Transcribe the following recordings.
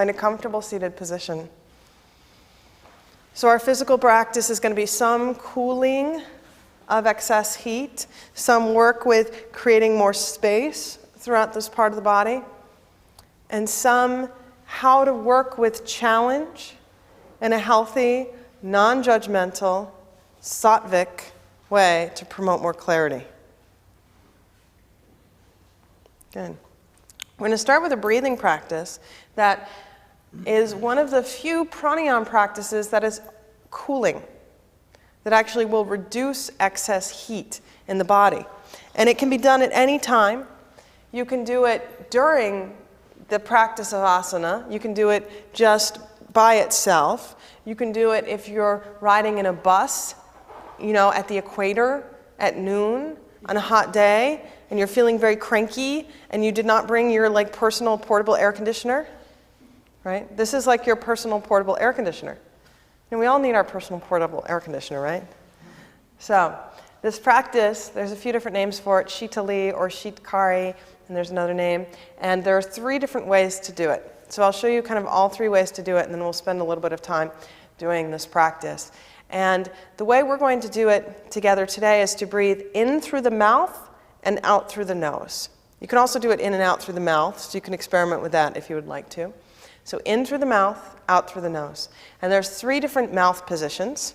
Find a comfortable seated position. So our physical practice is going to be some cooling of excess heat, some work with creating more space throughout this part of the body, and some how to work with challenge in a healthy, non-judgmental, sattvic way to promote more clarity. Good. We're going to start with a breathing practice that is one of the few pranayama practices that is cooling, that actually will reduce excess heat in the body. And it can be done at any time. You can do it during the practice of asana. You can do it just by itself. You can do it if you're riding in a bus, at the equator at noon on a hot day, and you're feeling very cranky, and you did not bring your personal portable air conditioner, right? This is like your personal portable air conditioner. And we all need our personal portable air conditioner, right? So this practice, there's a few different names for it, Shitali or Shitkari, and there's another name. And there are 3 different ways to do it. So I'll show you kind of all 3 ways to do it, and then we'll spend a little bit of time doing this practice. And the way we're going to do it together today is to breathe in through the mouth and out through the nose. You can also do it in and out through the mouth, so you can experiment with that if you would like to. So in through the mouth, out through the nose. And there's 3 different mouth positions.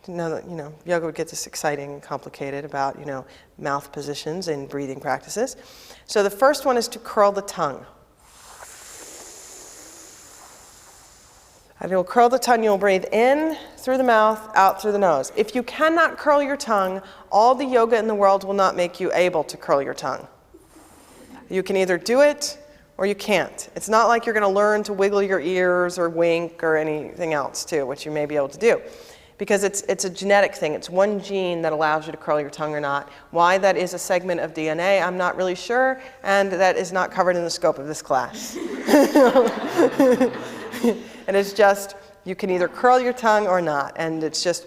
Yoga gets this exciting and complicated about, mouth positions and breathing practices. So the first one is to curl the tongue. And you'll curl the tongue, you'll breathe in through the mouth, out through the nose. If you cannot curl your tongue, all the yoga in the world will not make you able to curl your tongue. You can either do it or you can't. It's not like you're going to learn to wiggle your ears or wink or anything else too, which you may be able to do. Because it's a genetic thing. It's one gene that allows you to curl your tongue or not. Why that is a segment of DNA, I'm not really sure, and that is not covered in the scope of this class. And it's just, you can either curl your tongue or not, and it's just,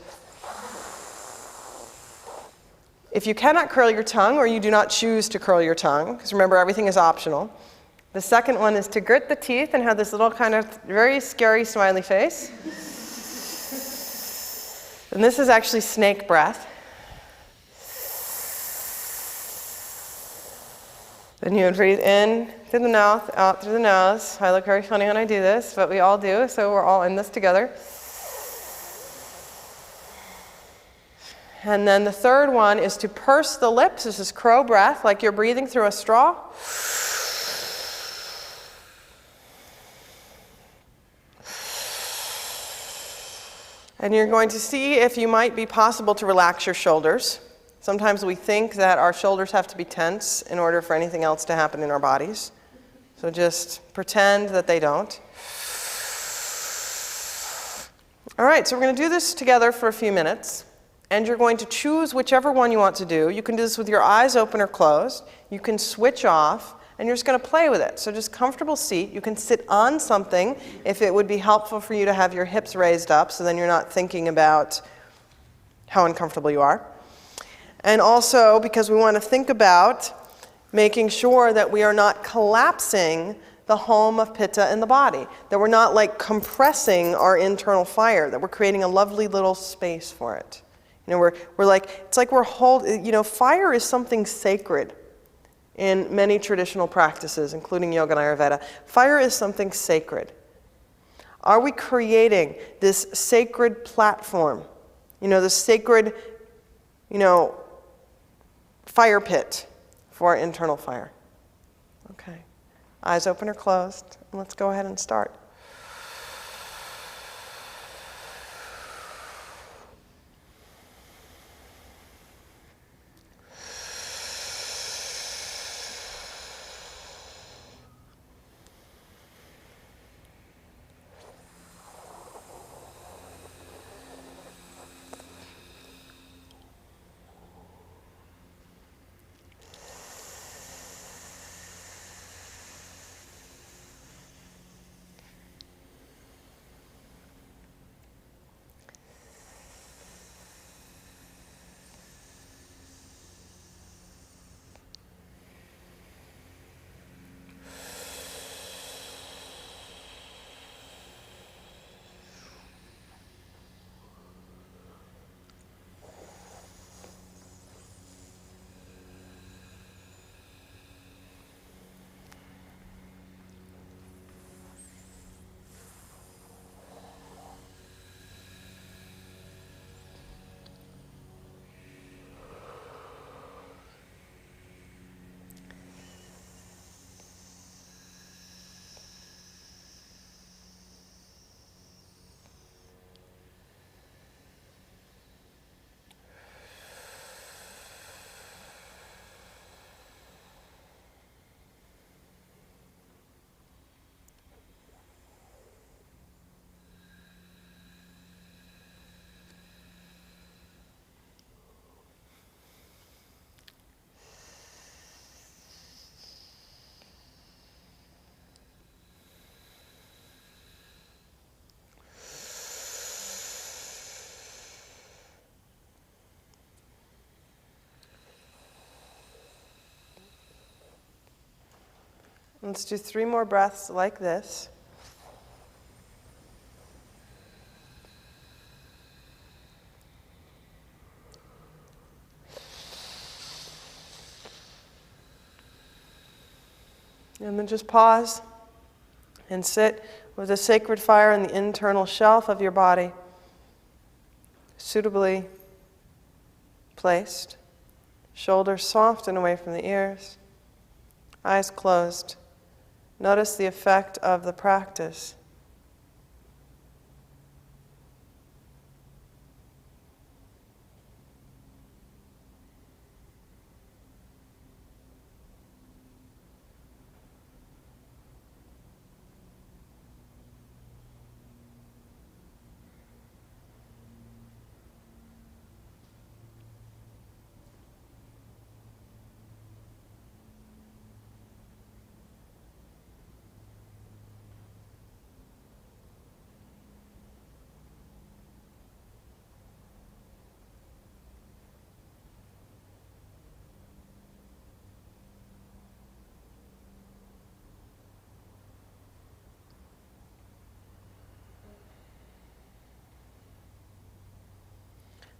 if you cannot curl your tongue or you do not choose to curl your tongue, because remember, everything is optional, the second one is to grit the teeth and have this little kind of very scary smiley face. And this is actually snake breath. Then you would breathe in through the mouth, out through the nose. I look very funny when I do this, but we all do, so we're all in this together. And then the third one is to purse the lips. This is crow breath, like you're breathing through a straw. And you're going to see if you might be possible to relax your shoulders. Sometimes we think that our shoulders have to be tense in order for anything else to happen in our bodies. So just pretend that they don't. All right, so we're going to do this together for a few minutes. And you're going to choose whichever one you want to do. You can do this with your eyes open or closed. You can switch off, and you're just going to play with it. So just comfortable seat. You can sit on something if it would be helpful for you to have your hips raised up, so then you're not thinking about how uncomfortable you are. And also, because we want to think about making sure that we are not collapsing the home of Pitta in the body, that we're not compressing our internal fire, that we're creating a lovely little space for it. We're like, it's like we're fire is something sacred in many traditional practices, including yoga and Ayurveda. Fire is something sacred. Are we creating this sacred platform, this sacred, fire pit for our internal fire? Okay. Eyes open or closed. And let's go ahead and start. Let's do 3 more breaths like this. And then just pause and sit with a sacred fire in the internal shelf of your body, suitably placed, shoulders soft and away from the ears, eyes closed. Notice the effect of the practice.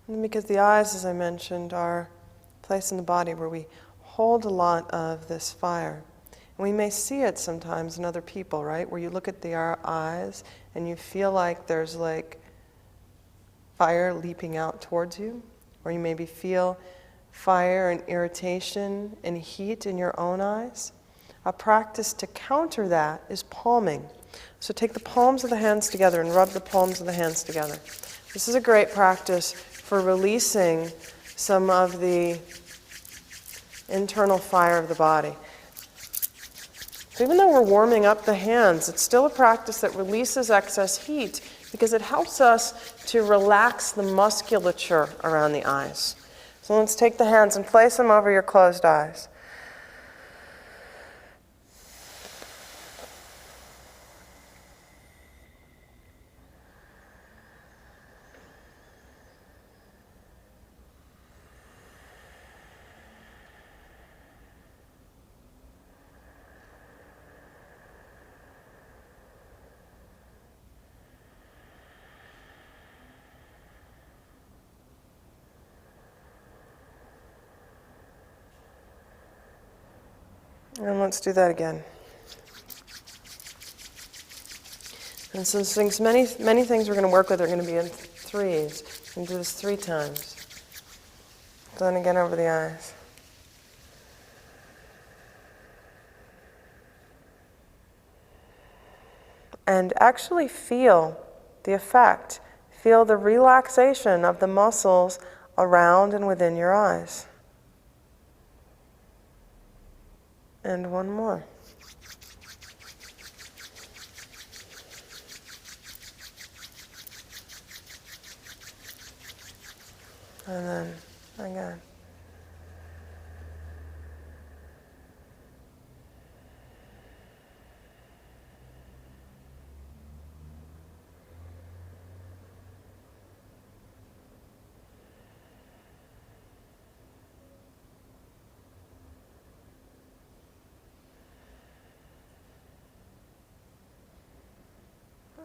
And because the eyes, as I mentioned, are a place in the body where we hold a lot of this fire. And we may see it sometimes in other people, right? Where you look at their eyes and you feel like there's like fire leaping out towards you. Or you maybe feel fire and irritation and heat in your own eyes. A practice to counter that is palming. So take the palms of the hands together and rub the palms of the hands together. This is a great practice for releasing some of the internal fire of the body. So even though we're warming up the hands, it's still a practice that releases excess heat because it helps us to relax the musculature around the eyes. So let's take the hands and place them over your closed eyes. And let's do that again. And so things, many things we're going to work with are going to be in threes. We're going to do this 3 times. Then again over the eyes. And actually feel the effect. Feel the relaxation of the muscles around and within your eyes. And one more. And then again.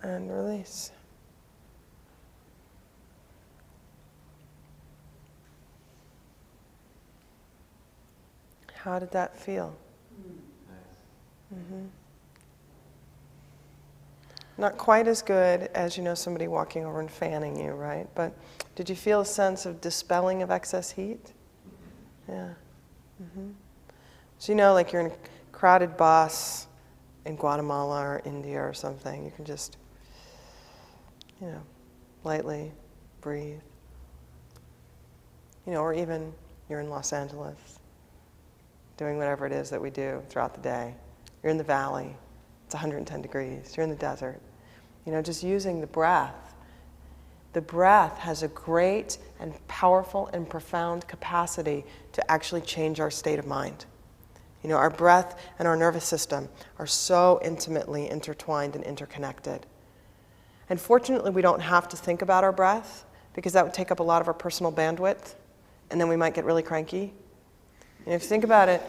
And release. How did that feel? Mm-hmm. Not quite as good as, somebody walking over and fanning you, right? But did you feel a sense of dispelling of excess heat? Yeah. Mm-hmm. So like you're in a crowded bus in Guatemala or India or something, you can just lightly breathe. Or even you're in Los Angeles, doing whatever it is that we do throughout the day. You're in the valley, it's 110 degrees, you're in the desert. Just using the breath. The breath has a great and powerful and profound capacity to actually change our state of mind. Our breath and our nervous system are so intimately intertwined and interconnected. And fortunately, we don't have to think about our breath because that would take up a lot of our personal bandwidth, and then we might get really cranky. And if you think about it,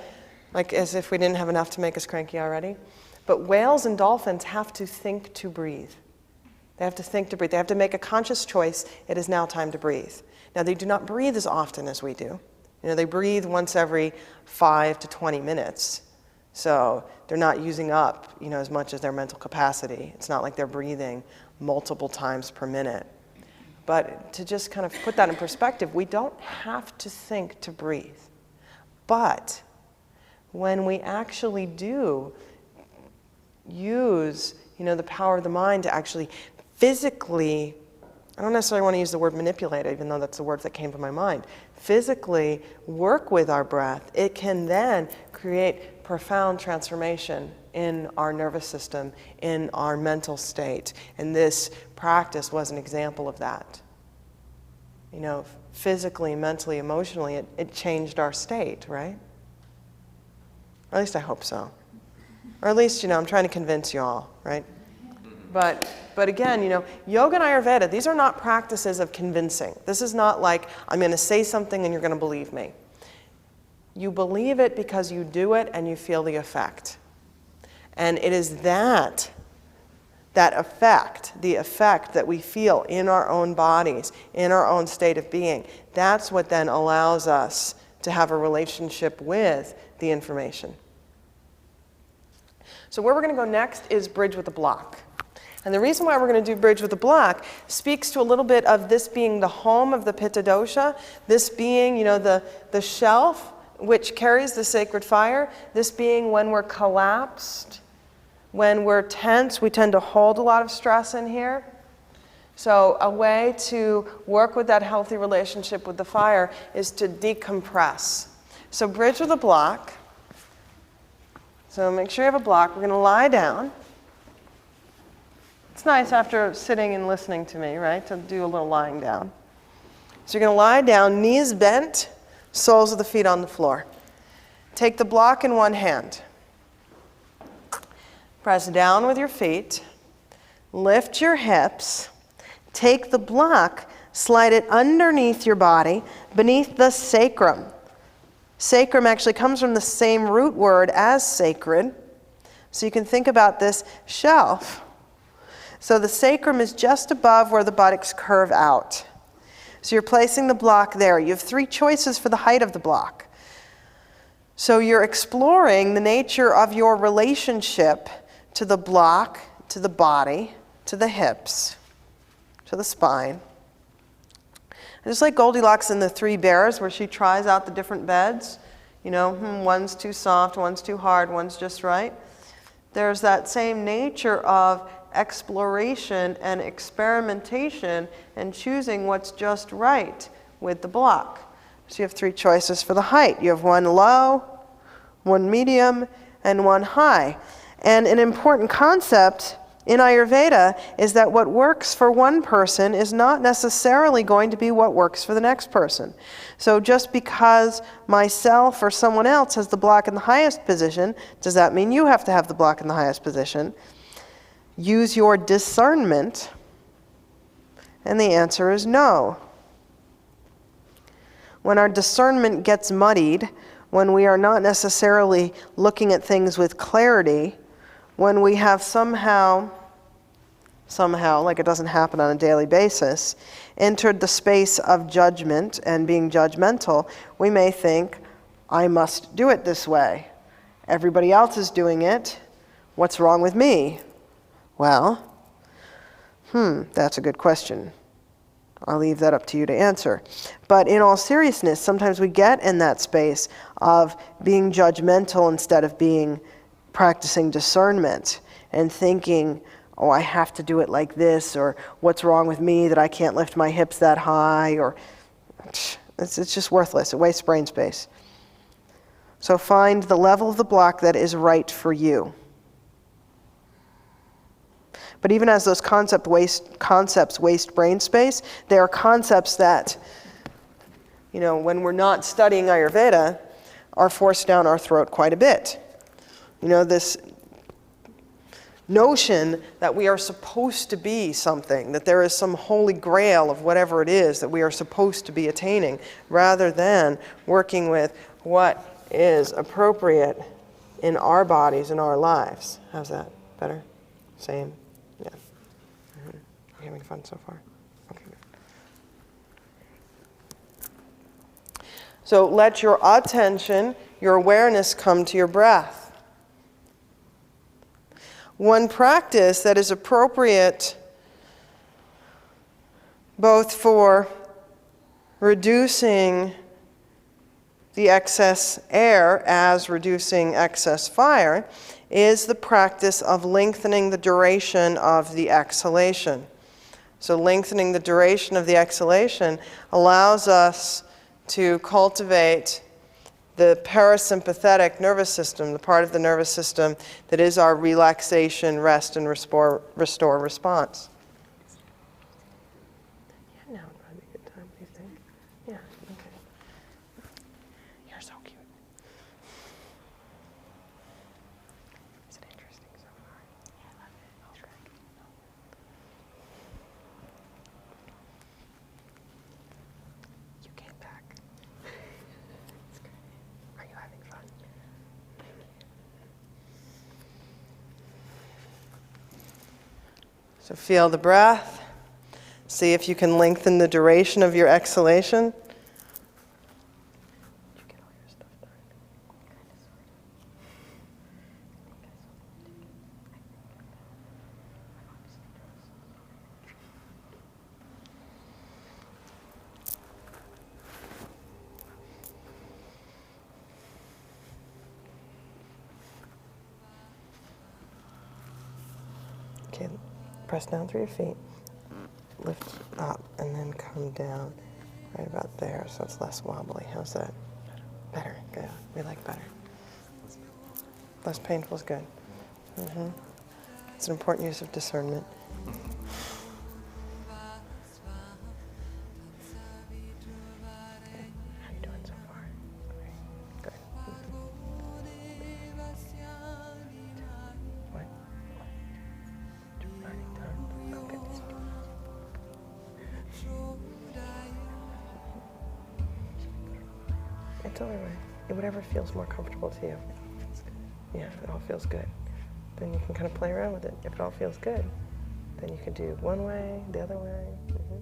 like as if we didn't have enough to make us cranky already. But whales and dolphins have to think to breathe. They have to think to breathe. They have to make a conscious choice. It is now time to breathe. Now, they do not breathe as often as we do. They breathe once every 5 to 20 minutes. So they're not using up, as much as their mental capacity. It's not like they're breathing multiple times per minute. But to just kind of put that in perspective, we don't have to think to breathe. But when we actually do use, the power of the mind to actually physically, I don't necessarily want to use the word manipulate, even though that's the word that came to my mind, physically work with our breath, it can then create profound transformation in our nervous system, in our mental state. And this practice was an example of that. Physically, mentally, emotionally, it changed our state, right? Or at least I hope so. Or at least, I'm trying to convince you all, right? But again, yoga and Ayurveda, these are not practices of convincing. This is not like, I'm going to say something and you're going to believe me. You believe it because you do it and you feel the effect. And it is that effect, the effect that we feel in our own bodies, in our own state of being, that's what then allows us to have a relationship with the information. So where we're going to go next is bridge with a block. And the reason why we're going to do bridge with a block speaks to a little bit of this being the home of the Pitta dosha, this being, the shelf which carries the sacred fire, this being when we're collapsed, when we're tense, we tend to hold a lot of stress in here. So a way to work with that healthy relationship with the fire is to decompress. So bridge with a block. So make sure you have a block. We're going to lie down. It's nice after sitting and listening to me, right, to do a little lying down. So you're going to lie down, knees bent, soles of the feet on the floor. Take the block in one hand. Press down with your feet. Lift your hips. Take the block, slide it underneath your body, beneath the sacrum. Sacrum actually comes from the same root word as sacred. So you can think about this shelf. So the sacrum is just above where the buttocks curve out. So you're placing the block there. You have 3 choices for the height of the block. So you're exploring the nature of your relationship to the block, to the body, to the hips, to the spine. Just like Goldilocks and the 3 Bears, where she tries out the different beds, one's too soft, one's too hard, one's just right. There's that same nature of exploration and experimentation and choosing what's just right with the block. So you have 3 choices for the height. You have one low, one medium, and one high. And an important concept in Ayurveda is that what works for one person is not necessarily going to be what works for the next person. So just because myself or someone else has the block in the highest position, does that mean you have to have the block in the highest position? Use your discernment, and the answer is no. When our discernment gets muddied, when we are not necessarily looking at things with clarity, when we have somehow, like it doesn't happen on a daily basis, entered the space of judgment and being judgmental, we may think, I must do it this way. Everybody else is doing it. What's wrong with me? Well, that's a good question. I'll leave that up to you to answer. But in all seriousness, sometimes we get in that space of being judgmental instead of practicing discernment and thinking, oh, I have to do it like this, or what's wrong with me that I can't lift my hips that high, or it's just worthless. It wastes brain space. So find the level of the block that is right for you. But even as those concepts waste brain space, they are concepts that, when we're not studying Ayurveda, are forced down our throat quite a bit. This notion that we are supposed to be something, that there is some holy grail of whatever it is that we are supposed to be attaining, rather than working with what is appropriate in our bodies, in our lives. How's that? Better? Same? Yeah. Mm-hmm. Are you having fun so far? Okay, good. So let your attention, your awareness come to your breath. One practice that is appropriate both for reducing the excess air as reducing excess fire is the practice of lengthening the duration of the exhalation. So lengthening the duration of the exhalation allows us to cultivate the parasympathetic nervous system, the part of the nervous system that is our relaxation, rest, and restore response. Yeah, now would probably be a good time, do you think? Yeah, okay. You're so cute. Is it interesting so far? Yeah, I love it. Oh, good. You came back. It's great. Are you having fun? So feel the breath. See if you can lengthen the duration of your exhalation. Did you get all your stuff done? Okay, press down through your feet. Lift up and then come down right about there so it's less wobbly. How's that? Better. Good. We like better. Less painful is good. Mm-hmm. It's an important use of discernment. How are you doing so far? Good. What? Writing down. Okay. It's all right. Whatever feels more comfortable to you. Yeah, if it all feels good, then you can kind of play around with it. If it all feels good, then you can do one way, the other way. Mm-hmm.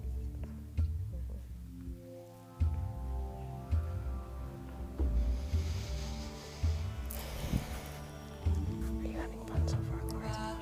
Are you having fun so far, Laura?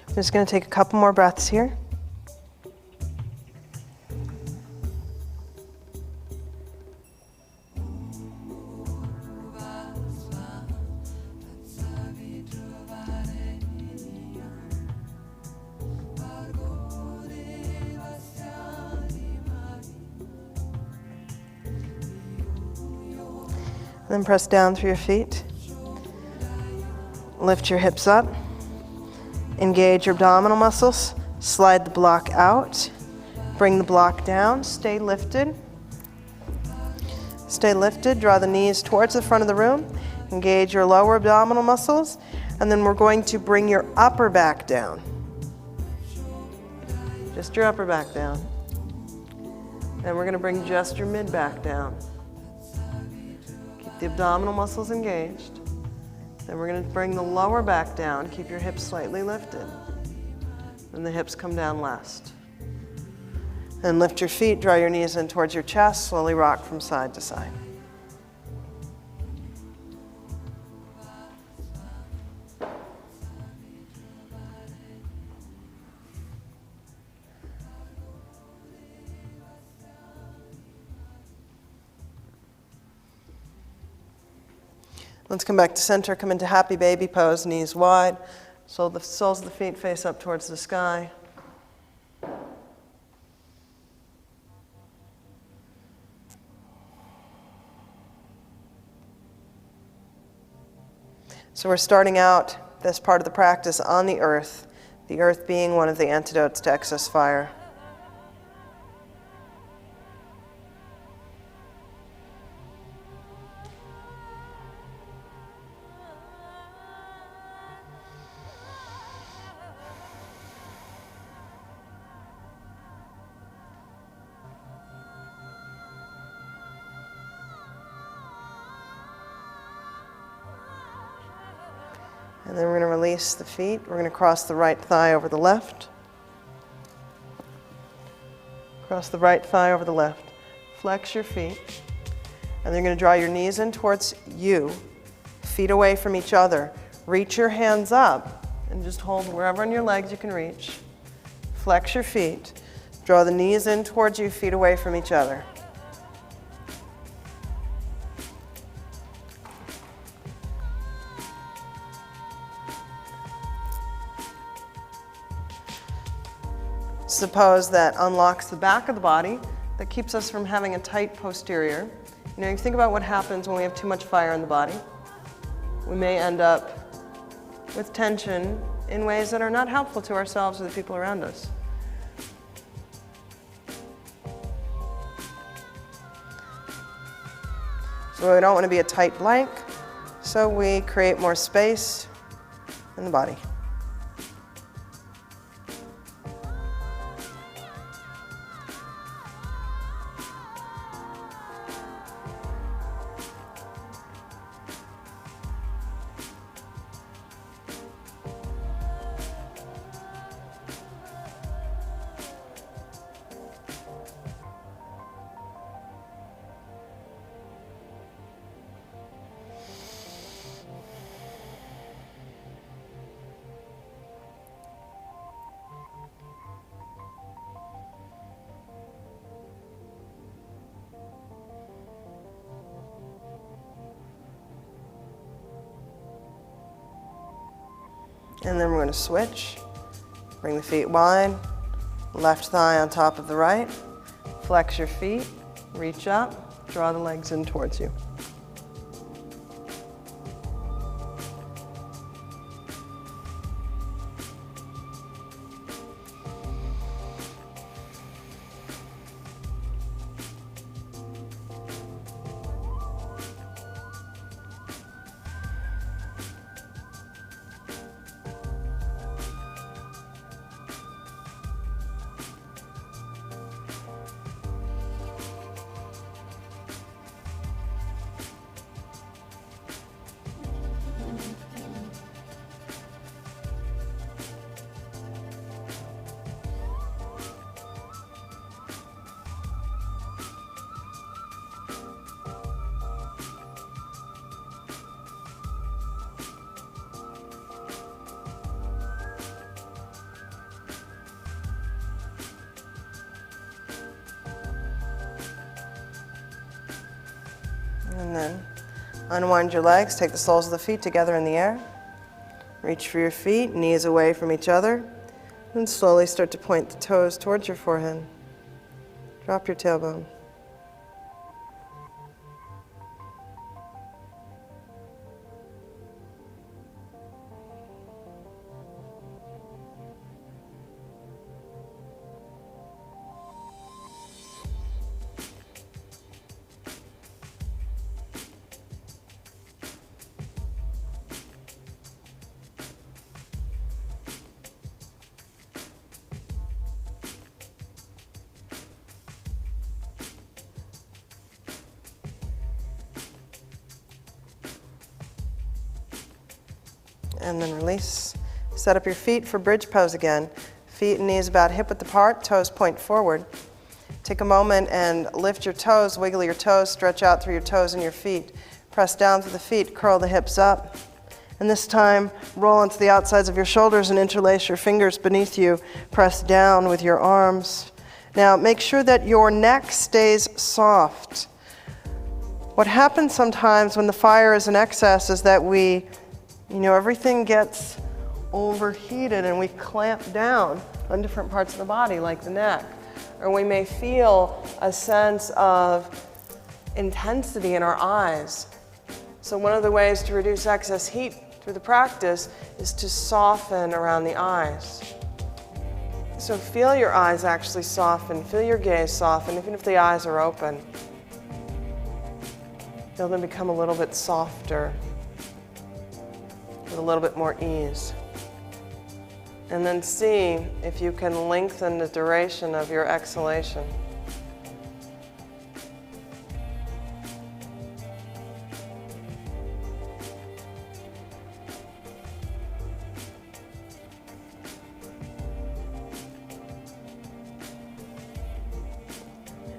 I'm just going to take a couple more breaths here. Then press down through your feet. Lift your hips up. Engage your abdominal muscles. Slide the block out. Bring the block down. Stay lifted. Stay lifted. Draw the knees towards the front of the room. Engage your lower abdominal muscles. And then we're going to bring your upper back down. Just your upper back down. And we're going to bring just your mid back down. Keep the abdominal muscles engaged. Then we're going to bring the lower back down. Keep your hips slightly lifted. Then the hips come down last. And lift your feet, draw your knees in towards your chest, slowly rock from side to side. Let's come back to center, come into happy baby pose, knees wide, so the soles of the feet face up towards the sky. So we're starting out this part of the practice on the earth being one of the antidotes to excess fire. And then we're going to release the feet. We're going to cross the right thigh over the left. Cross the right thigh over the left. Flex your feet. And then you're going to draw your knees in towards you. Feet away from each other. Reach your hands up and just hold wherever on your legs you can reach. Flex your feet. Draw the knees in towards you, feet away from each other. It's the pose that unlocks the back of the body, that keeps us from having a tight posterior. You know, you think about what happens when we have too much fire in the body. We may end up with tension in ways that are not helpful to ourselves or the people around us. So we don't want to be a tight blank, so we create more space in the body. And then we're going to switch. Bring the feet wide, left thigh on top of the right. Flex your feet, reach up, draw the legs in towards you. And then unwind your legs, take the soles of the feet together in the air. Reach for your feet, knees away from each other. And slowly start to point the toes towards your forehead. Drop your tailbone. and then release. Set up your feet for bridge pose again. Feet and knees about hip-width apart, toes point forward. Take a moment and lift your toes, wiggle your toes, stretch out through your toes and your feet. Press down through the feet, curl the hips up. And this time, roll into the outsides of your shoulders and interlace your fingers beneath you. Press down with your arms. Now, make sure that your neck stays soft. What happens sometimes when the fire is in excess is that everything gets overheated and we clamp down on different parts of the body, like the neck. Or we may feel a sense of intensity in our eyes. So one of the ways to reduce excess heat through the practice is to soften around the eyes. So feel your eyes actually soften, feel your gaze soften, even if the eyes are open. Feel them become a little bit softer, with a little bit more ease. And then see if you can lengthen the duration of your exhalation.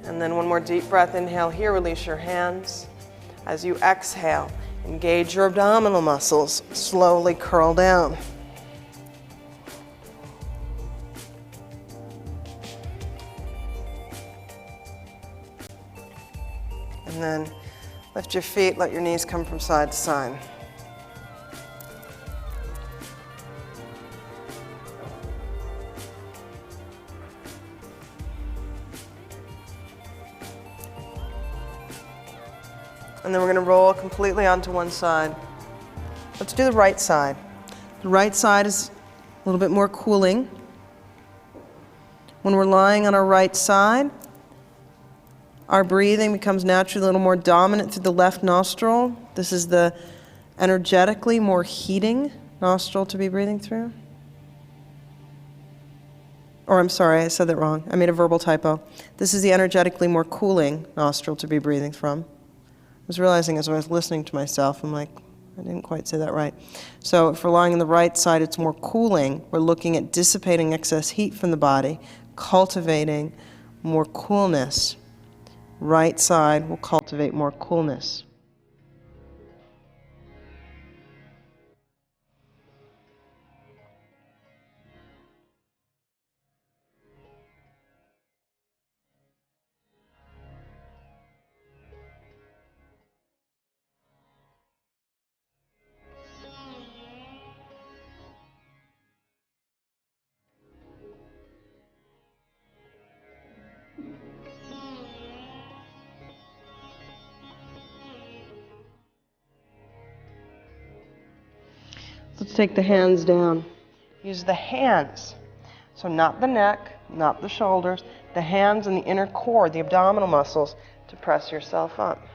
And then one more deep breath, inhale here, release your hands. As you exhale, engage your abdominal muscles, slowly curl down. And then lift your feet, let your knees come from side to side. And then we're going to roll completely onto one side. Let's do the right side. The right side is a little bit more cooling. When we're lying on our right side, our breathing becomes naturally a little more dominant through the left nostril. This is the energetically more heating nostril to be breathing through. Or I'm sorry, I said that wrong. I made a verbal typo. This is the energetically more cooling nostril to be breathing from. I was realizing as I was listening to myself, I'm like, I didn't quite say that right. So if we're lying on the right side, it's more cooling. We're looking at dissipating excess heat from the body, cultivating more coolness. Right side will cultivate more coolness. Let's take the hands down. Use the hands. So not the neck, not the shoulders, the hands and the inner core, the abdominal muscles, to press yourself up.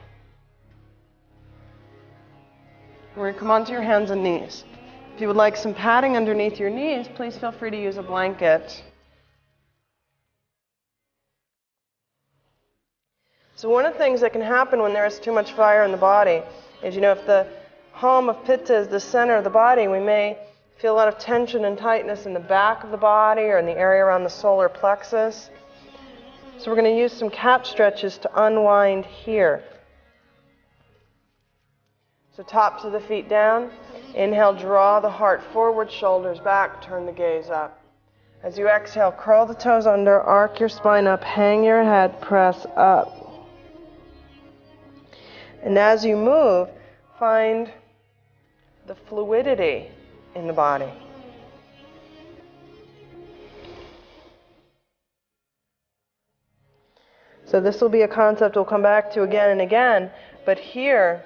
We're going to come onto your hands and knees. If you would like some padding underneath your knees, please feel free to use a blanket. So one of the things that can happen when there is too much fire in the body is, if the home of Pitta is the center of the body, we may feel a lot of tension and tightness in the back of the body or in the area around the solar plexus. So we're going to use some cat stretches to unwind here. So tops of the feet down. Inhale, draw the heart forward, shoulders back, turn the gaze up. As you exhale, curl the toes under, arc your spine up, hang your head, press up. And as you move, find the fluidity in the body. So this will be a concept we'll come back to again and again, but here,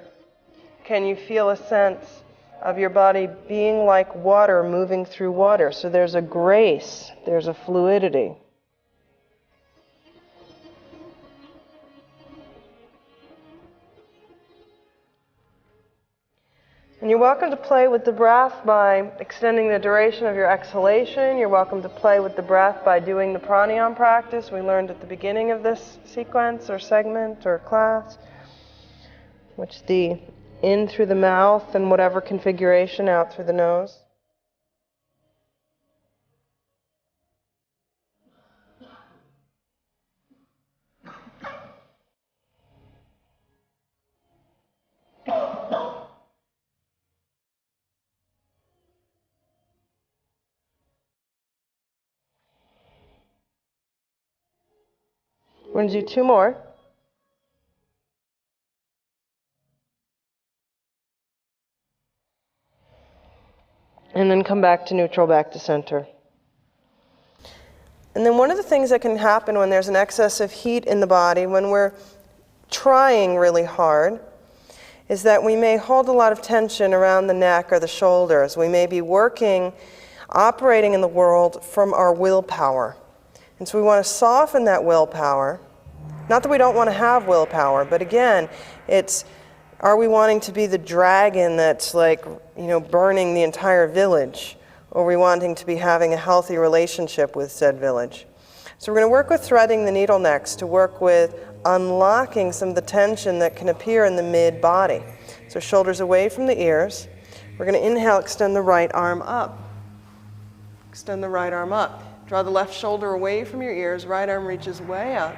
can you feel a sense of your body being like water moving through water? So there's a grace, there's a fluidity. And you're welcome to play with the breath by extending the duration of your exhalation. You're welcome to play with the breath by doing the pranayama practice we learned at the beginning of this sequence or segment or class, which the In through the mouth in whatever configuration, out through the nose. We're going to do 2 more. And then come back to neutral, back to center. And then one of the things that can happen when there's an excess of heat in the body, when we're trying really hard, is that we may hold a lot of tension around the neck or the shoulders. We may be working, operating in the world from our willpower. And so we want to soften that willpower. Not that we don't want to have willpower, but again, it's, are we wanting to be the dragon that's like, burning the entire village? Or are we wanting to be having a healthy relationship with said village? So we're going to work with threading the needle next to work with unlocking some of the tension that can appear in the mid-body. So shoulders away from the ears. We're going to inhale, extend the right arm up. Extend the right arm up. Draw the left shoulder away from your ears. Right arm reaches way up.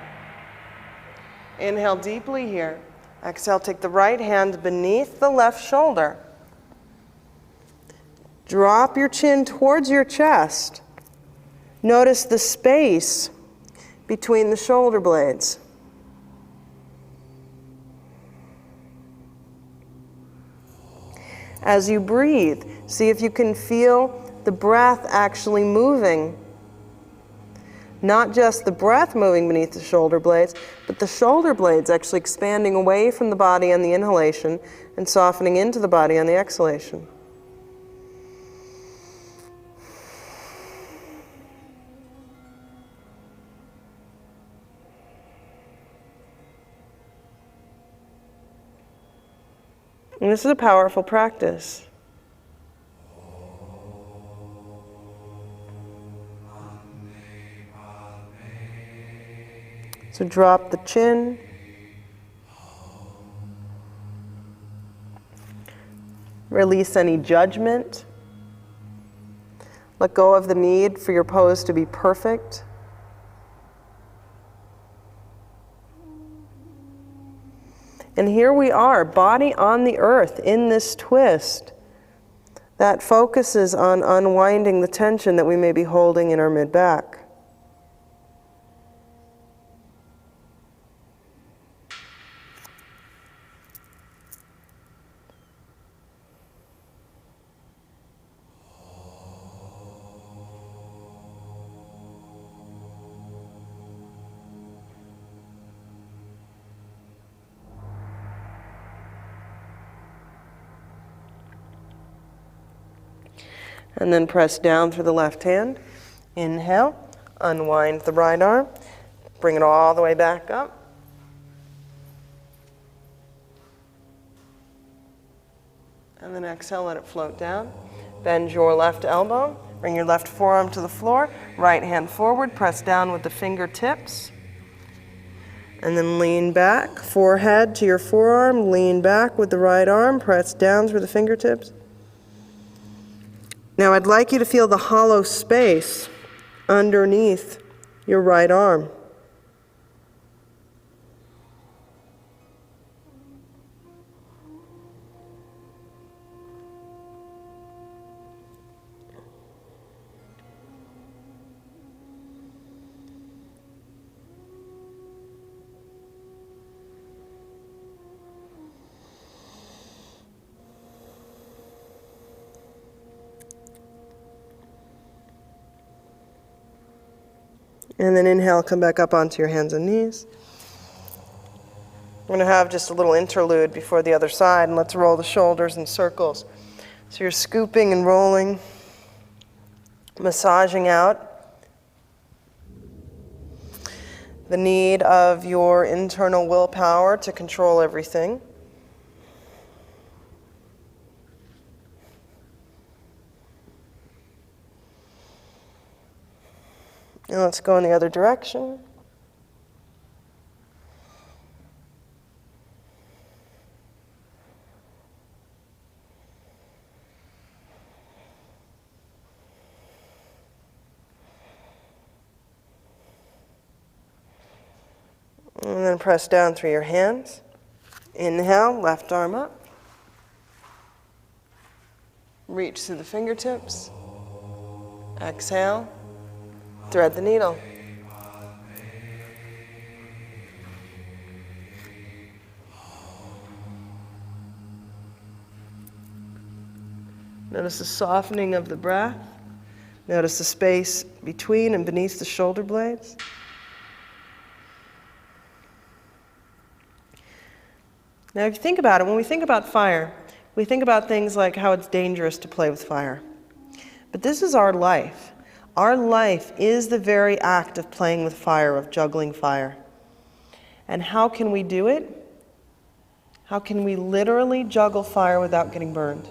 Inhale deeply here. Exhale, take the right hand beneath the left shoulder. Drop your chin towards your chest. Notice the space between the shoulder blades. As you breathe, see if you can feel the breath actually moving. Not just the breath moving beneath the shoulder blades, but the shoulder blades actually expanding away from the body on the inhalation and softening into the body on the exhalation. And this is a powerful practice. So drop the chin. Release any judgment. Let go of the need for your pose to be perfect. And here we are, body on the earth in this twist that focuses on unwinding the tension that we may be holding in our mid-back. And then press down through the left hand. Inhale, unwind the right arm, bring it all the way back up. And then exhale, let it float down. Bend your left elbow, bring your left forearm to the floor, right hand forward, press down with the fingertips. And then lean back, forehead to your forearm, lean back with the right arm, press down through the fingertips. Now I'd like you to feel the hollow space underneath your right arm. And then inhale, come back up onto your hands and knees. We're going to have just a little interlude before the other side, and let's roll the shoulders in circles. So you're scooping and rolling, massaging out the need of your internal willpower to control everything. And let's go in the other direction. then press down through your hands. Inhale, left arm up. Reach through the fingertips. Exhale, thread the needle. Notice the softening of the breath. Notice the space between and beneath the shoulder blades. Now, if you think about it, when we think about fire, we think about things like how it's dangerous to play with fire. But this is our life. Our life is the very act of playing with fire, of juggling fire. And how can we do it? How can we literally juggle fire without getting burned?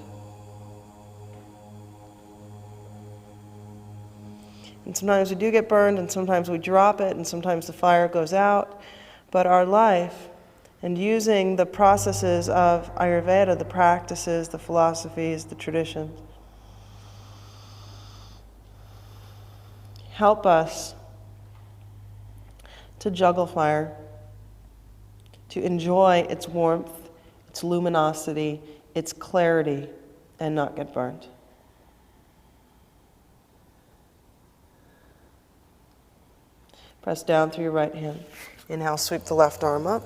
And sometimes we do get burned, and sometimes we drop it, and sometimes the fire goes out. But our life, and using the processes of Ayurveda, the practices, the philosophies, the traditions, help us to juggle fire, to enjoy its warmth, its luminosity, its clarity, and not get burned. Press down through your right hand. Inhale, sweep the left arm up.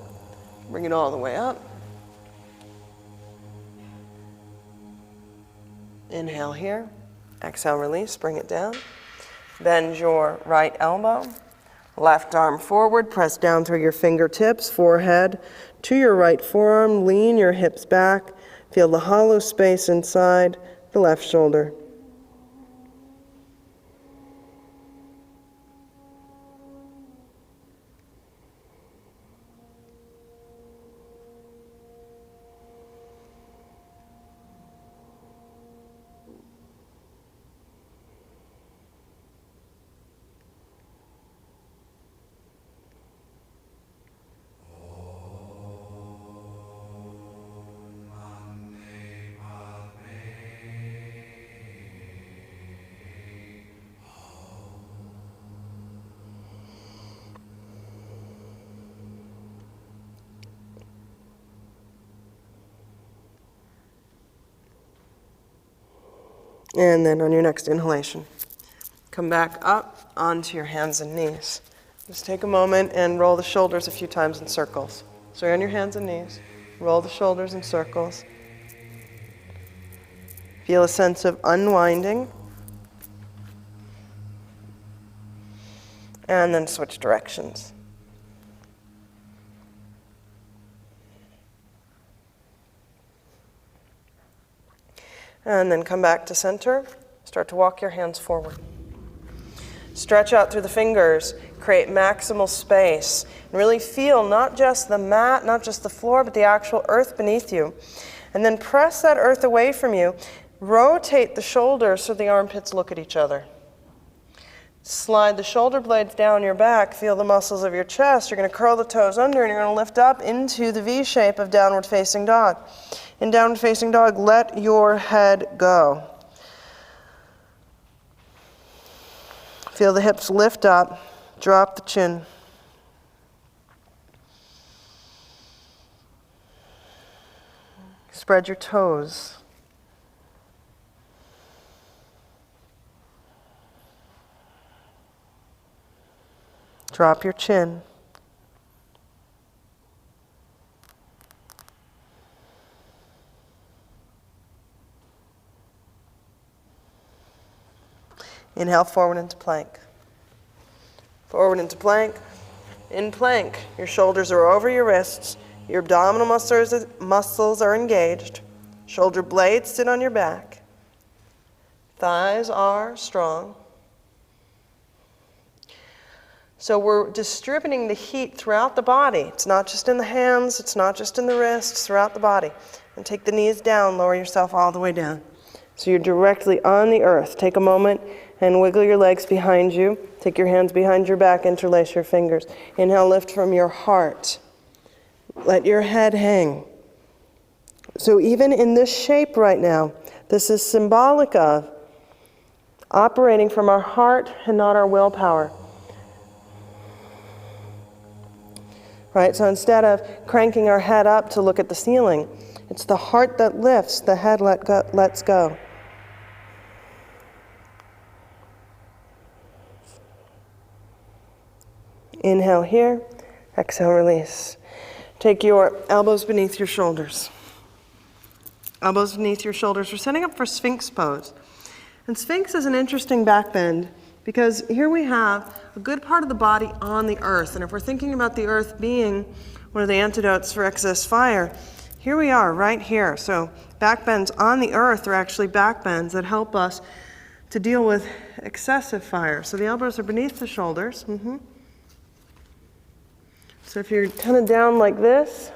Bring it all the way up. Inhale here. Exhale, release, bring it down. Bend your right elbow. Left arm forward, press down through your fingertips, forehead to your right forearm. Lean your hips back. Feel the hollow space inside the left shoulder. And then on your next inhalation, come back up onto your hands and knees. Just take a moment and roll the shoulders a few times in circles. So you're on your hands and knees. Roll the shoulders in circles. Feel a sense of unwinding. And then switch directions. And then come back to center. Start to walk your hands forward. Stretch out through the fingers. Create maximal space. And really feel not just the mat, not just the floor, but the actual earth beneath you. And then press that earth away from you. Rotate the shoulders so the armpits look at each other. Slide the shoulder blades down your back. Feel the muscles of your chest. You're going to curl the toes under, and you're going to lift up into the V shape of downward facing dog. In downward facing dog, let your head go. Feel the hips lift up, drop the chin. Spread your toes. Drop your chin. Inhale, forward into plank. Forward into plank. In plank, your shoulders are over your wrists. Your abdominal muscles are engaged. Shoulder blades sit on your back. Thighs are strong. So we're distributing the heat throughout the body. It's not just in the hands, it's not just in the wrists, throughout the body. And take the knees down, lower yourself all the way down. So you're directly on the earth. Take a moment and wiggle your legs behind you. Take your hands behind your back, interlace your fingers. Inhale, lift from your heart. Let your head hang. So even in this shape right now, this is symbolic of operating from our heart and not our willpower. right? So instead of cranking our head up to look at the ceiling, it's the heart that lifts, the head lets go. Inhale here, exhale, release. Take your elbows beneath your shoulders. Elbows beneath your shoulders. We're setting up for Sphinx pose. And Sphinx is an interesting back bend because here we have a good part of the body on the earth. And if we're thinking about the earth being one of the antidotes for excess fire, here we are right here. So back bends on the earth are actually back bends that help us to deal with excessive fire. So the elbows are beneath the shoulders. So if you're kind of down like this,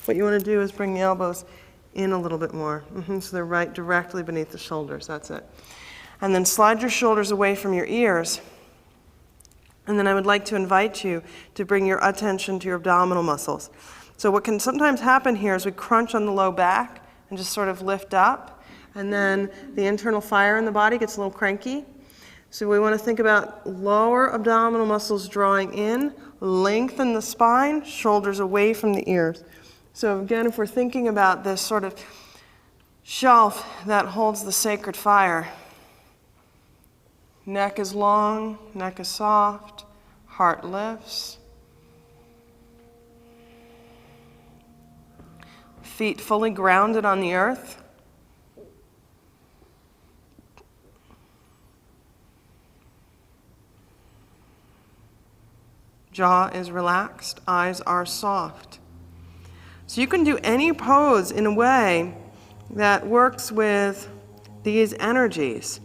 what you want to do is bring the elbows in a little bit more. So they're right directly beneath the shoulders. That's it. And then slide your shoulders away from your ears. And then I would like to invite you to bring your attention to your abdominal muscles. So what can sometimes happen here is we crunch on the low back and just sort of lift up. And then the internal fire in the body gets a little cranky. So we want to think about lower abdominal muscles drawing in, lengthen the spine, shoulders away from the ears. So again, if we're thinking about this sort of shelf that holds the sacred fire, neck is long, neck is soft, heart lifts. Feet fully grounded on the earth. Jaw is relaxed, eyes are soft. So you can do any pose in a way that works with these energies.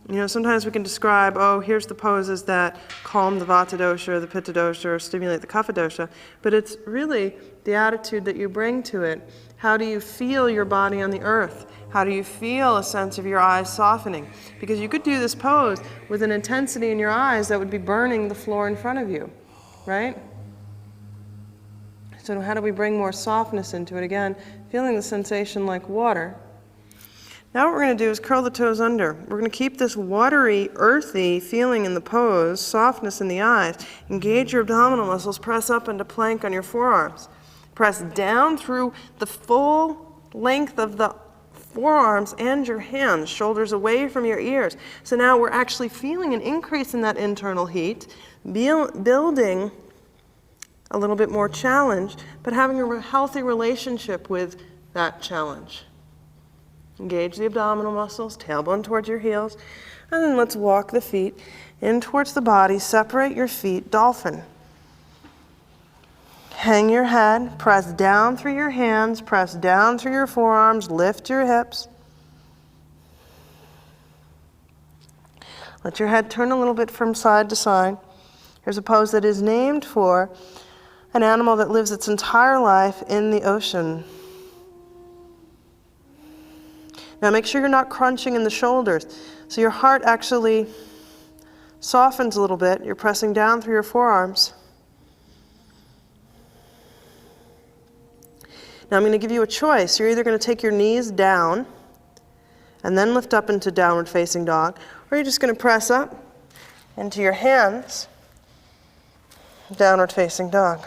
You know, sometimes we can describe, oh, here's the poses that calm the Vata dosha or the Pitta dosha or stimulate the Kapha dosha, but it's really the attitude that you bring to it. How do you feel your body on the earth? How do you feel a sense of your eyes softening? Because you could do this pose with an intensity in your eyes that would be burning the floor in front of you, right? So how do we bring more softness into it? Again, feeling the sensation like water. Now what we're going to do is curl the toes under. We're going to keep this watery, earthy feeling in the pose, softness in the eyes. Engage your abdominal muscles, press up into plank on your forearms. Press down through the full length of the forearms and your hands, shoulders away from your ears. So now we're actually feeling an increase in that internal heat, building a little bit more challenge, but having a healthy relationship with that challenge. Engage the abdominal muscles, tailbone towards your heels, and then let's walk the feet in towards the body. Separate your feet, dolphin. Hang your head, press down through your hands, press down through your forearms, lift your hips. Let your head turn a little bit from side to side. Here's a pose that is named for an animal that lives its entire life in the ocean. Now make sure you're not crunching in the shoulders. So your heart actually softens a little bit. You're pressing down through your forearms. Now I'm going to give you a choice. You're either going to take your knees down and then lift up into downward facing dog, or you're just going to press up into your hands, downward facing dog.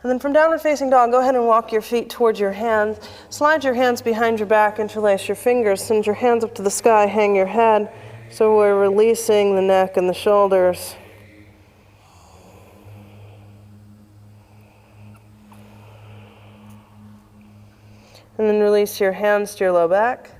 And then from downward facing dog, go ahead and walk your feet towards your hands. Slide your hands behind your back, interlace your fingers, send your hands up to the sky, hang your head. So we're releasing the neck and the shoulders. And then release your hands to your low back.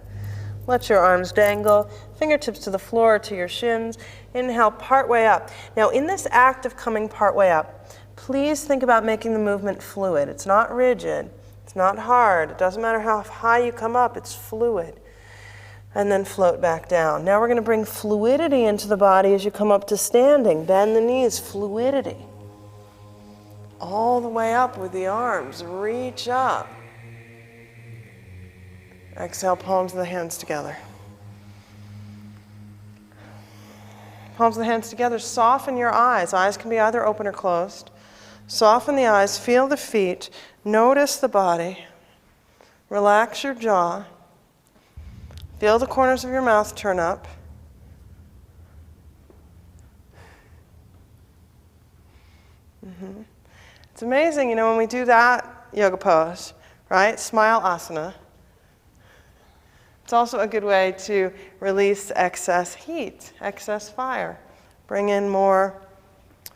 Let your arms dangle, fingertips to the floor, to your shins. Inhale, part way up. Now in this act of coming part way up, please think about making the movement fluid. It's not rigid, it's not hard. It doesn't matter how high you come up, it's fluid. And then float back down. Now we're going to bring fluidity into the body as you come up to standing. Bend the knees, fluidity. All the way up with the arms, reach up. Exhale, palms of the hands together. Palms of the hands together, soften your eyes. Eyes can be either open or closed. Soften the eyes, feel the feet, notice the body. Relax your jaw. Feel the corners of your mouth turn up. It's amazing, you know, when we do that yoga pose, right? Smile asana. It's also a good way to release excess heat, excess fire. Bring in more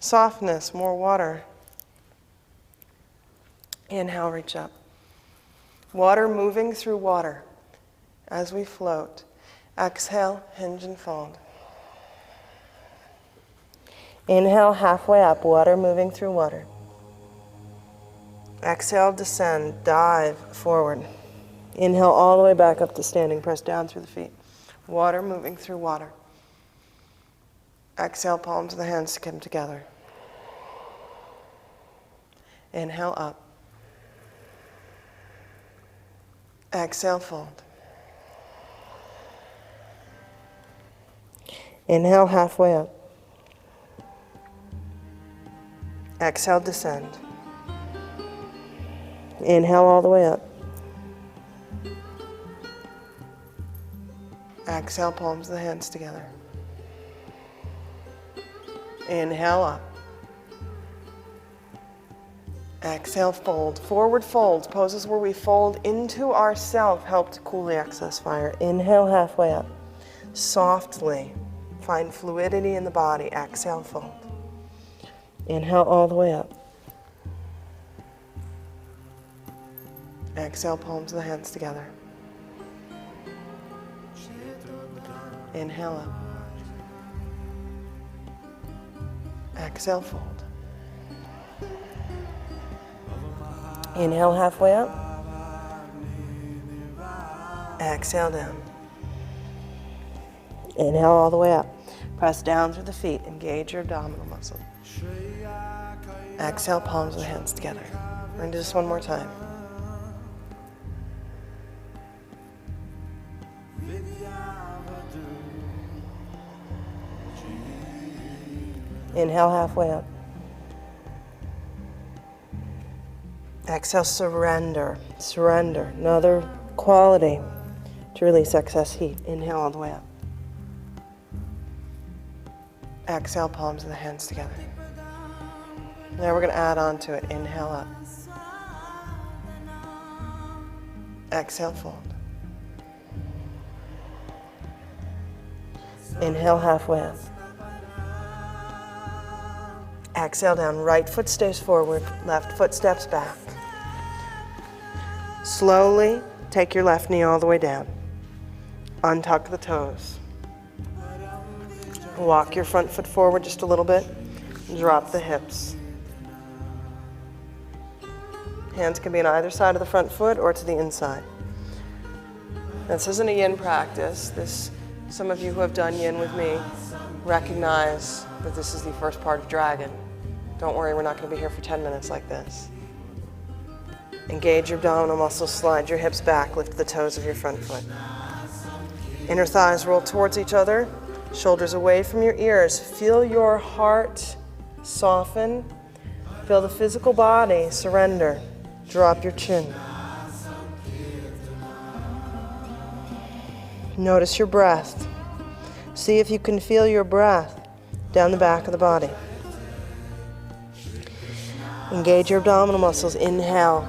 softness, more water. Inhale, reach up. Water moving through water as we float. Exhale, hinge and fold. Inhale, halfway up, water moving through water. Exhale, descend, dive forward. Inhale all the way back up to standing, press down through the feet. Water moving through water. Exhale, palms of the hands to come together. Inhale, up. Exhale, fold. Inhale, halfway up. Exhale, descend. Inhale all the way up. Exhale, palms of the hands together. Inhale, up. Exhale, fold. Forward folds, poses where we fold into ourself, help to cool the excess fire. Inhale, halfway up. Softly find fluidity in the body. Exhale, fold. Inhale all the way up. Exhale, palms of the hands together. Inhale up. Exhale, fold. Inhale, halfway up. Exhale, down. Inhale all the way up. Press down through the feet. Engage your abdominal muscle. Exhale, palms of the hands together. We're going to do this one more time. Inhale, halfway up. Exhale, surrender. Surrender. Another quality to release excess heat. Inhale all the way up. Exhale, palms of the hands together. Now we're going to add on to it. Inhale up. Exhale, fold. Inhale, halfway up. Exhale down. Right foot stays forward. Left foot steps back. Slowly take your left knee all the way down. Untuck the toes. Walk your front foot forward just a little bit. Drop the hips. Hands can be on either side of the front foot or to the inside. This isn't a yin practice. Some of you who have done yin with me recognize that this is the first part of dragon. Don't worry, we're not going to be here for 10 minutes like this. Engage your abdominal muscles, slide your hips back, lift the toes of your front foot. Inner thighs roll towards each other, shoulders away from your ears. Feel your heart soften. Feel the physical body surrender. Drop your chin. Notice your breath. See if you can feel your breath down the back of the body. Engage your abdominal muscles. Inhale.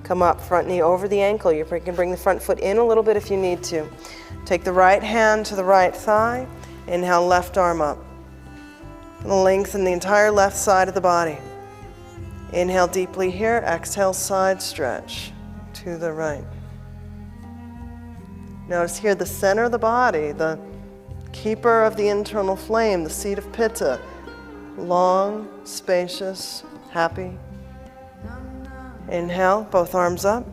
Come up, front knee over the ankle. You can bring the front foot in a little bit if you need to. Take the right hand to the right thigh. Inhale, left arm up. Lengthen the entire left side of the body. Inhale deeply here. Exhale, side stretch to the right. Notice here the center of the body, the keeper of the internal flame, the seat of Pitta. Long, spacious, happy. Inhale, both arms up.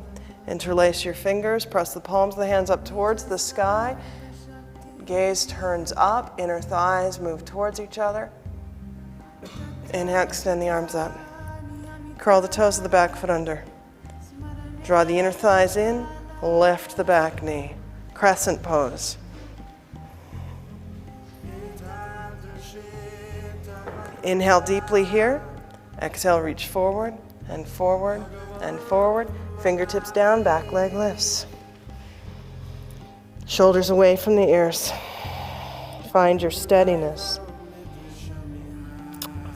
Interlace your fingers. Press the palms of the hands up towards the sky. Gaze turns up. Inner thighs move towards each other. Inhale, extend the arms up. Curl the toes of the back foot under. Draw the inner thighs in. Lift the back knee. Crescent pose. Inhale deeply here. Exhale, reach forward and forward and forward. Fingertips down, back leg lifts. Shoulders away from the ears. Find your steadiness.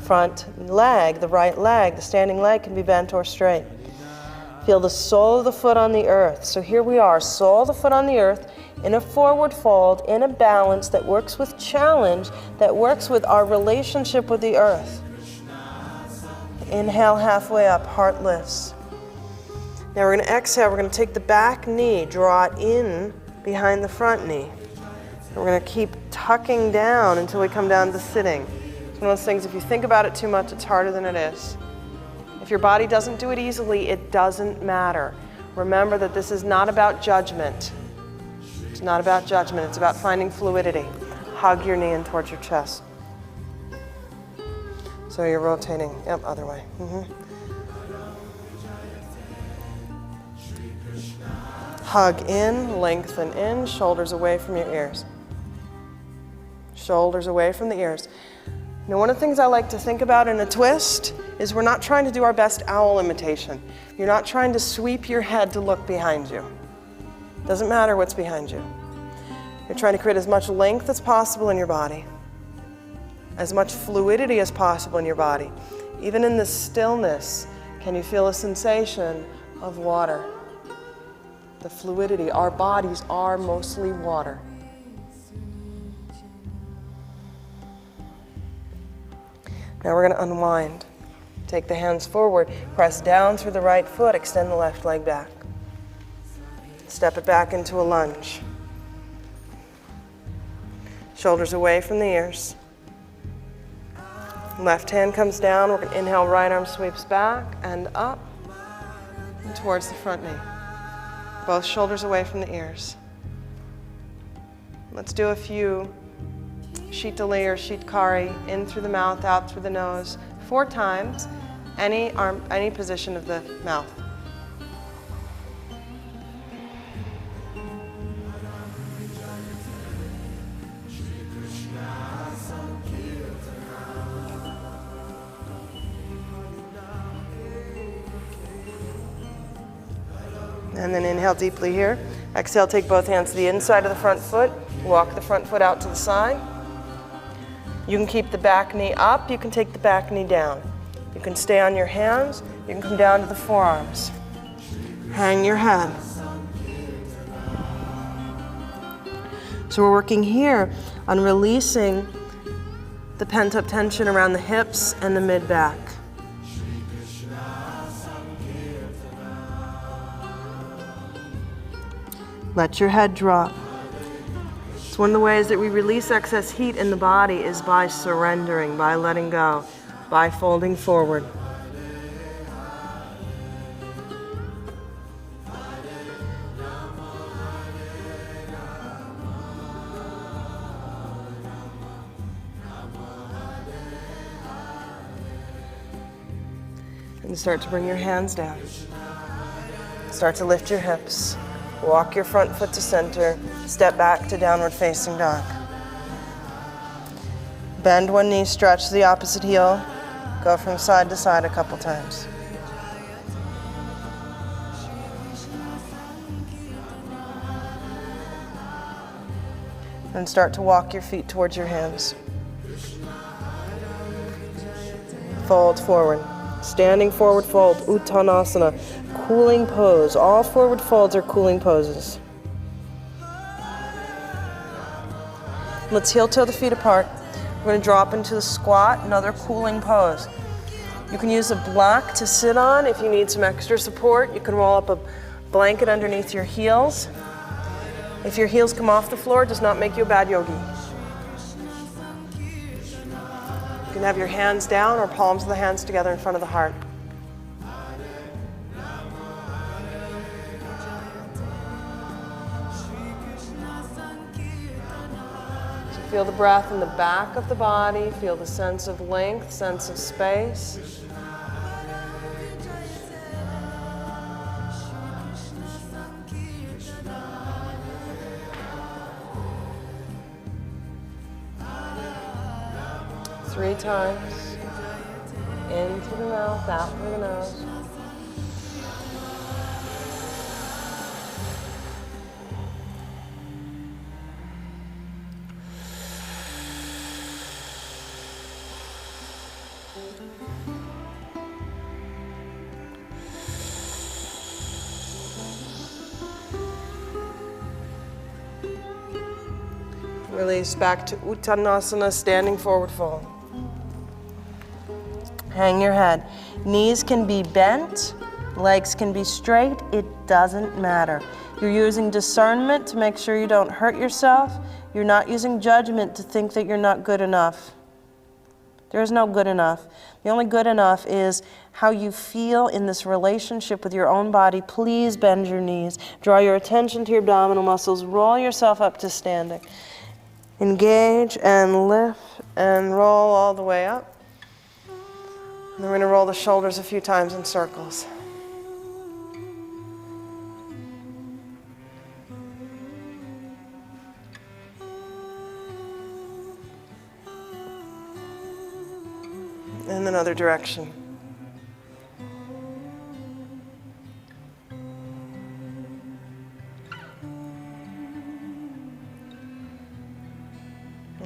front leg, the right leg, the standing leg can be bent or straight. Feel the sole of the foot on the earth. So here we are, sole of the foot on the earth, in a forward fold, in a balance that works with challenge, that works with our relationship with the earth. Inhale halfway up, heart lifts. Now we're going to exhale, we're going to take the back knee, draw it in behind the front knee. And we're going to keep tucking down until we come down to sitting. It's one of those things, if you think about it too much, it's harder than it is. If your body doesn't do it easily, it doesn't matter. Remember that this is not about judgment. It's not about judgment, it's about finding fluidity. Hug your knee in towards your chest. So you're rotating, yep, other way. Hug in, lengthen in, shoulders away from your ears. Shoulders away from the ears. Now, one of the things I like to think about in a twist is we're not trying to do our best owl imitation. You're not trying to sweep your head to look behind you. Doesn't matter what's behind you. You're trying to create as much length as possible in your body, as much fluidity as possible in your body. Even in the stillness, can you feel a sensation of water? The fluidity. Our bodies are mostly water. Now we're going to unwind. Take the hands forward, press down through the right foot, extend the left leg back. Step it back into a lunge. Shoulders away from the ears. Left hand comes down, we're going to inhale, right arm sweeps back and up and towards the front knee. Both shoulders away from the ears. Let's do a few Shitali or Shitkari, in through the mouth, out through the nose, 4 times, any position of the mouth. And then inhale deeply here. Exhale, take both hands to the inside of the front foot. Walk the front foot out to the side. You can keep the back knee up. You can take the back knee down. You can stay on your hands. You can come down to the forearms. Hang your head. So we're working here on releasing the pent-up tension around the hips and the mid-back. Let your head drop. It's one of the ways that we release excess heat in the body is by surrendering, by letting go, by folding forward. And start to bring your hands down. Start to lift your hips. Walk your front foot to center, step back to downward facing dog. Bend one knee, stretch the opposite heel, go from side to side a couple times. And start to walk your feet towards your hands. Fold forward. Standing forward fold, Uttanasana. Cooling pose. All forward folds are cooling poses. Let's heel toe the feet apart. We're going to drop into the squat, another cooling pose. You can use a block to sit on if you need some extra support. You can roll up a blanket underneath your heels. If your heels come off the floor, it does not make you a bad yogi. You can have your hands down or palms of the hands together in front of the heart. Feel the breath in the back of the body. Feel the sense of length, sense of space. Three times. In through the mouth, out through the nose. Release back to Uttanasana, standing forward fold. Hang your head. Knees can be bent, legs can be straight, it doesn't matter. You're using discernment to make sure you don't hurt yourself. You're not using judgment to think that you're not good enough. There is no good enough. The only good enough is how you feel in this relationship with your own body. Please bend your knees. Draw your attention to your abdominal muscles. Roll yourself up to standing. Engage and lift and roll all the way up. And then we're going to roll the shoulders a few times in circles. And another direction.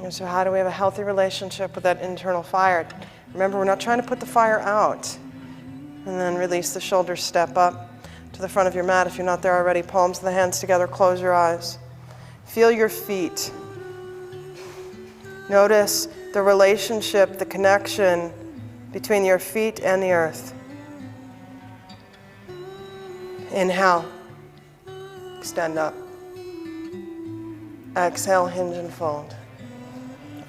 And so how do we have a healthy relationship with that internal fire? Remember, we're not trying to put the fire out. And then release the shoulders, step up to the front of your mat. If you're not there already, palms of the hands together, close your eyes. Feel your feet. Notice the relationship, the connection between your feet and the earth. Inhale, extend up. Exhale, hinge and fold.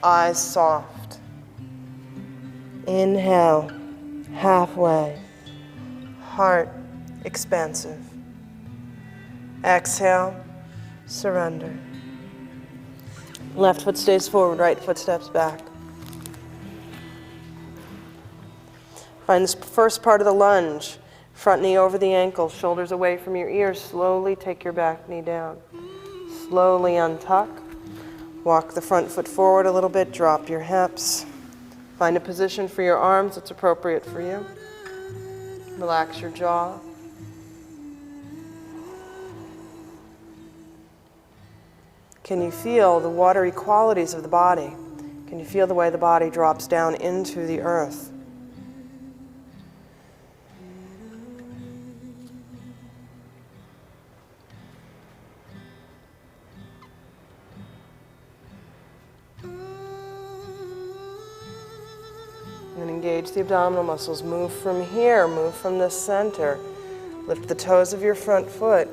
Eyes soft. Inhale, halfway. Heart expansive. Exhale, surrender. Left foot stays forward, right foot steps back. Find this first part of the lunge. Front knee over the ankle, shoulders away from your ears. Slowly take your back knee down. Slowly untuck. Walk the front foot forward a little bit, drop your hips. Find a position for your arms that's appropriate for you. Relax your jaw. Can you feel the watery qualities of the body? Can you feel the way the body drops down into the earth? And engage the abdominal muscles. Move from here, move from the center. Lift the toes of your front foot.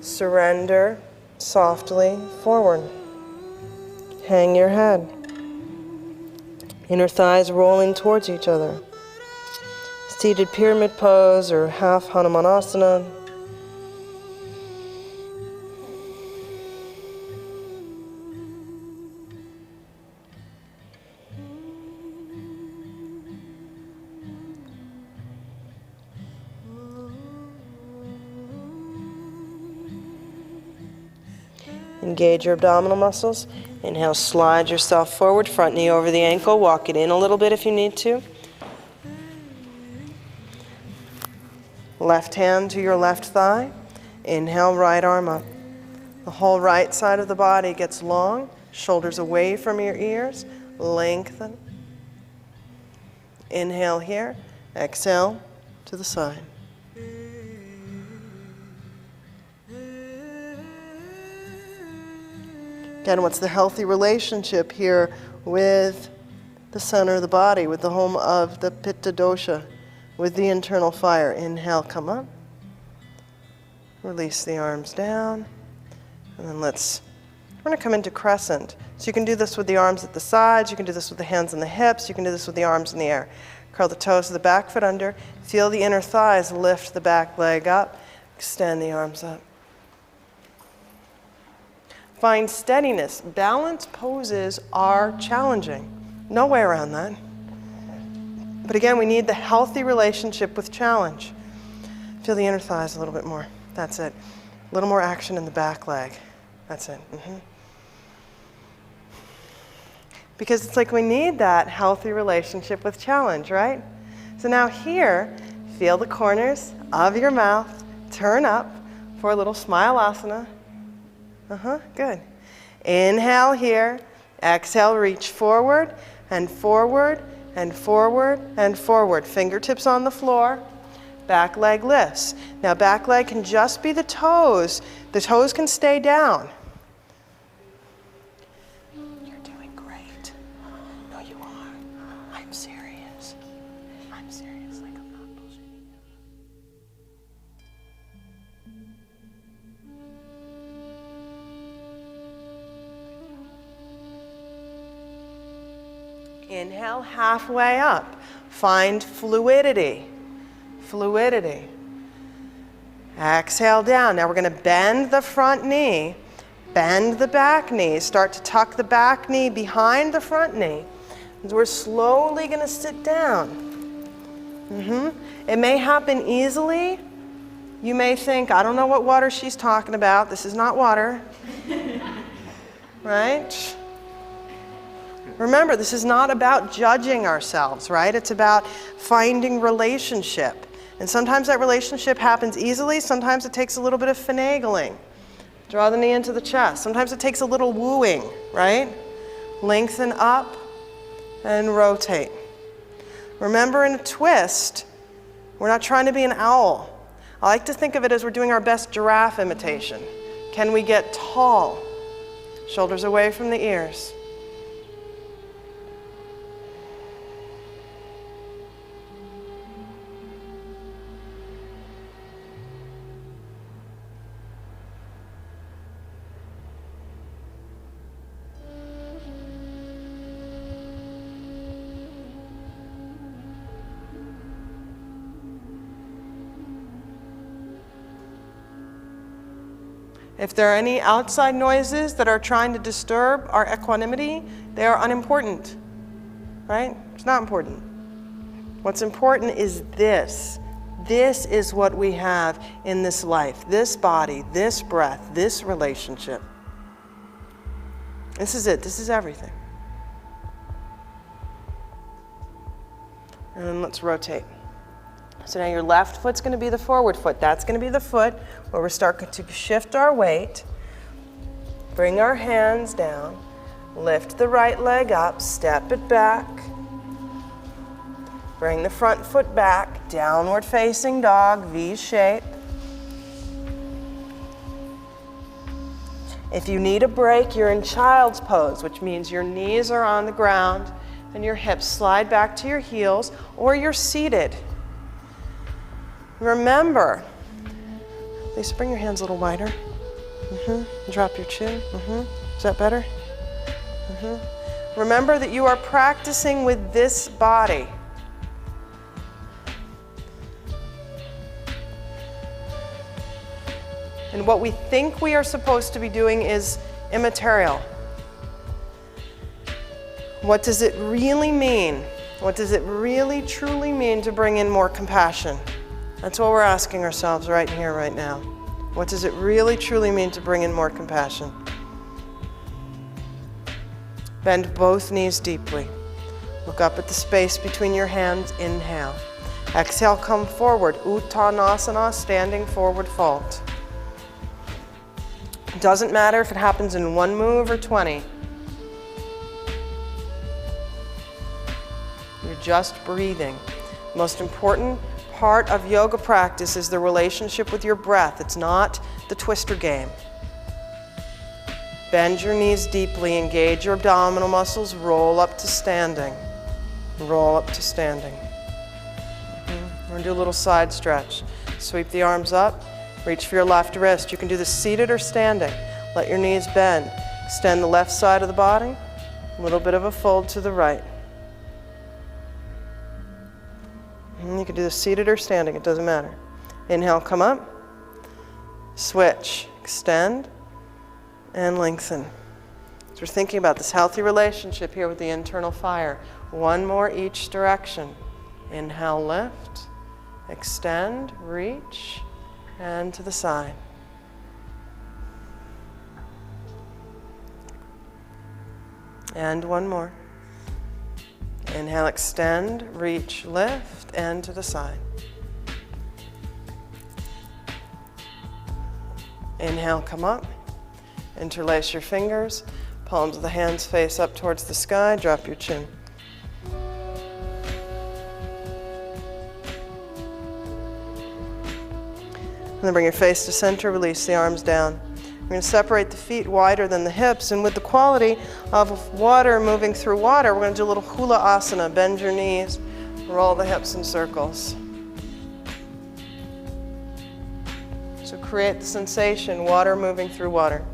Surrender softly forward. Hang your head. Inner thighs rolling towards each other. Seated pyramid pose or half Hanumanasana. Engage your abdominal muscles. Inhale, slide yourself forward, front knee over the ankle. Walk it in a little bit if you need to. Left hand to your left thigh. Inhale, right arm up. The whole right side of the body gets long. Shoulders away from your ears. Lengthen. Inhale here. Exhale to the side. Again, what's the healthy relationship here with the center of the body, with the home of the Pitta dosha, with the internal fire? Inhale, come up. Release the arms down. And then we're going to come into crescent. So you can do this with the arms at the sides. You can do this with the hands and the hips. You can do this with the arms in the air. Curl the toes of the back foot under. Feel the inner thighs lift the back leg up. Extend the arms up. Find steadiness. Balance poses are challenging. No way around that. But again, we need the healthy relationship with challenge. Feel the inner thighs a little bit more. That's it. A little more action in the back leg. That's it. Because it's like we need that healthy relationship with challenge, right? So now here, feel the corners of your mouth turn up for a little smile asana. Good. Inhale here. Exhale, reach forward and forward and forward and forward. Fingertips on the floor. Back leg lifts. Now back leg can just be the toes. The toes can stay down. Inhale, halfway up. Find fluidity. Fluidity. Exhale down. Now we're going to bend the front knee, bend the back knee. Start to tuck the back knee behind the front knee. And we're slowly going to sit down. It may happen easily. You may think, I don't know what water she's talking about. This is not water. Right? Remember, this is not about judging ourselves, right? It's about finding relationship. And sometimes that relationship happens easily. Sometimes it takes a little bit of finagling. Draw the knee into the chest. Sometimes it takes a little wooing, right? Lengthen up and rotate. Remember, in a twist, we're not trying to be an owl. I like to think of it as we're doing our best giraffe imitation. Can we get tall? Shoulders away from the ears. If there are any outside noises that are trying to disturb our equanimity, they are unimportant, right? It's not important. What's important is this. This is what we have in this life, this body, this breath, this relationship. This is it. This is everything. And then let's rotate. So now your left foot's going to be the forward foot. That's going to be the foot where we're starting to shift our weight. Bring our hands down. Lift the right leg up. Step it back. Bring the front foot back. Downward facing dog, V shape. If you need a break, you're in child's pose, which means your knees are on the ground and your hips slide back to your heels, or you're seated. Remember, Lisa, bring your hands a little wider. Drop your chin. Is that better? Remember that you are practicing with this body. And what we think we are supposed to be doing is immaterial. What does it really mean? What does it really, truly mean to bring in more compassion? That's what we're asking ourselves right here, right now. What does it really, truly mean to bring in more compassion? Bend both knees deeply. Look up at the space between your hands. Inhale. Exhale, come forward. Uttanasana, standing forward fold. It doesn't matter if it happens in one move or 20. You're just breathing. The most important part of yoga practice is the relationship with your breath. It's not the twister game. Bend your knees deeply, engage your abdominal muscles, roll up to standing. Roll up to standing. We're going to do a little side stretch. Sweep the arms up, reach for your left wrist. You can do this seated or standing. Let your knees bend. Extend the left side of the body, a little bit of a fold to the right. You can do this seated or standing, it doesn't matter. Inhale, come up. Switch, extend, and lengthen. So we're thinking about this healthy relationship here with the internal fire. One more each direction. Inhale, lift, extend, reach, and to the side. And one more. Inhale, extend, reach, lift, and to the side. Inhale, come up. Interlace your fingers. Palms of the hands face up towards the sky. Drop your chin. And then bring your face to center. Release the arms down. We're going to separate the feet wider than the hips, and with the quality of water moving through water, we're going to do a little hula asana. Bend your knees, roll the hips in circles. So create the sensation, water moving through water.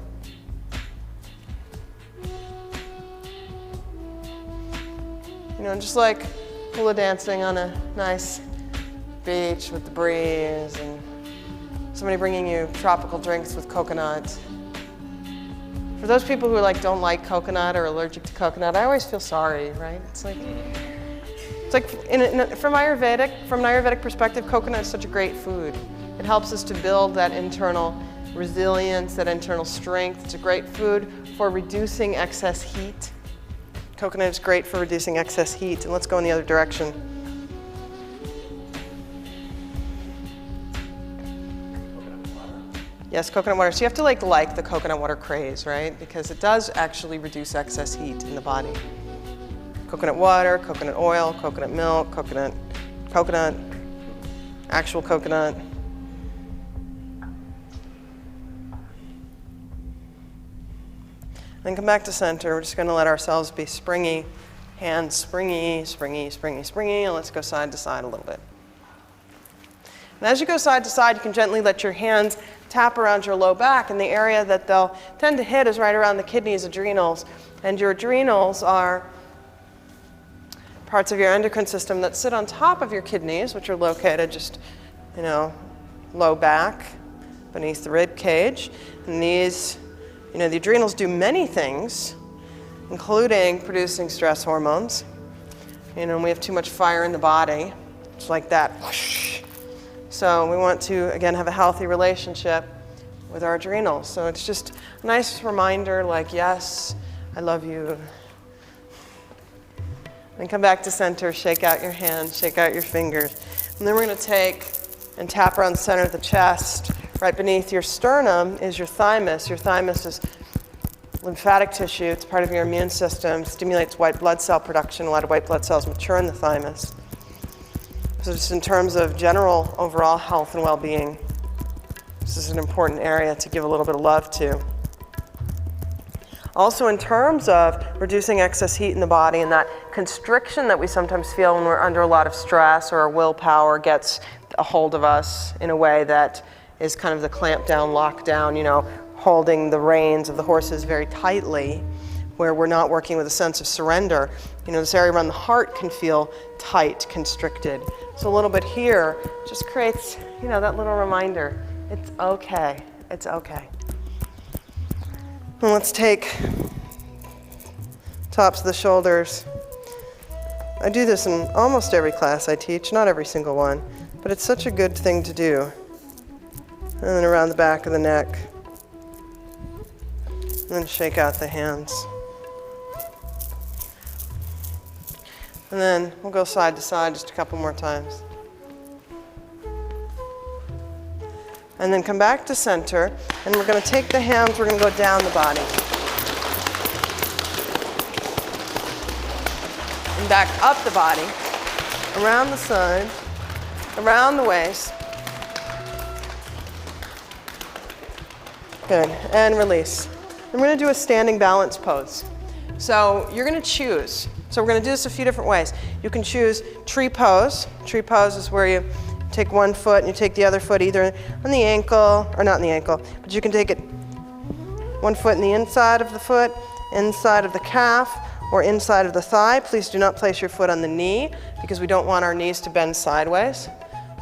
just like hula dancing on a nice beach with the breeze and somebody bringing you tropical drinks with coconut. For those people who don't like coconut or allergic to coconut, I always feel sorry, right? It's like from an Ayurvedic perspective, coconut is such a great food. It helps us to build that internal resilience, that internal strength. It's a great food for reducing excess heat. Coconut is great for reducing excess heat. And let's go in the other direction. Yes, coconut water. So you have to like the coconut water craze, right? Because it does actually reduce excess heat in the body. Coconut water, coconut oil, coconut milk, coconut, actual coconut. Then come back to center. We're just going to let ourselves be springy. Hands springy, springy, springy, springy. And let's go side to side a little bit. And as you go side to side, you can gently let your hands tap around your low back. And the area that they'll tend to hit is right around the kidneys, adrenals. And your adrenals are parts of your endocrine system that sit on top of your kidneys, which are located just, low back, beneath the rib cage. And these, the adrenals do many things, including producing stress hormones. And we have too much fire in the body. It's like that. So we want to, again, have a healthy relationship with our adrenals. So it's just a nice reminder, yes, I love you. Then come back to center, shake out your hands, shake out your fingers. And then we're going to take and tap around the center of the chest. Right beneath your sternum is your thymus. Your thymus is lymphatic tissue. It's part of your immune system, stimulates white blood cell production. A lot of white blood cells mature in the thymus. So just in terms of general overall health and well-being, this is an important area to give a little bit of love to. Also in terms of reducing excess heat in the body and that constriction that we sometimes feel when we're under a lot of stress or our willpower gets a hold of us in a way that is kind of the clamp down, lockdown, holding the reins of the horses very tightly, where we're not working with a sense of surrender. This area around the heart can feel tight, constricted. So a little bit here just creates, that little reminder. It's okay. It's okay. And let's take tops of the shoulders. I do this in almost every class I teach, not every single one, but it's such a good thing to do. And then around the back of the neck. And then shake out the hands. And then we'll go side to side just a couple more times. And then come back to center, and we're going to take the hands, we're going to go down the body. And back up the body, around the side, around the waist. Good, and release. And we're going to do a standing balance pose. So you're going to choose. So we're going to do this a few different ways. You can choose tree pose. Tree pose is where you take one foot and you take the other foot either on the ankle, or not on the ankle, but you can take it one foot in the inside of the foot, inside of the calf, or inside of the thigh. Please do not place your foot on the knee because we don't want our knees to bend sideways.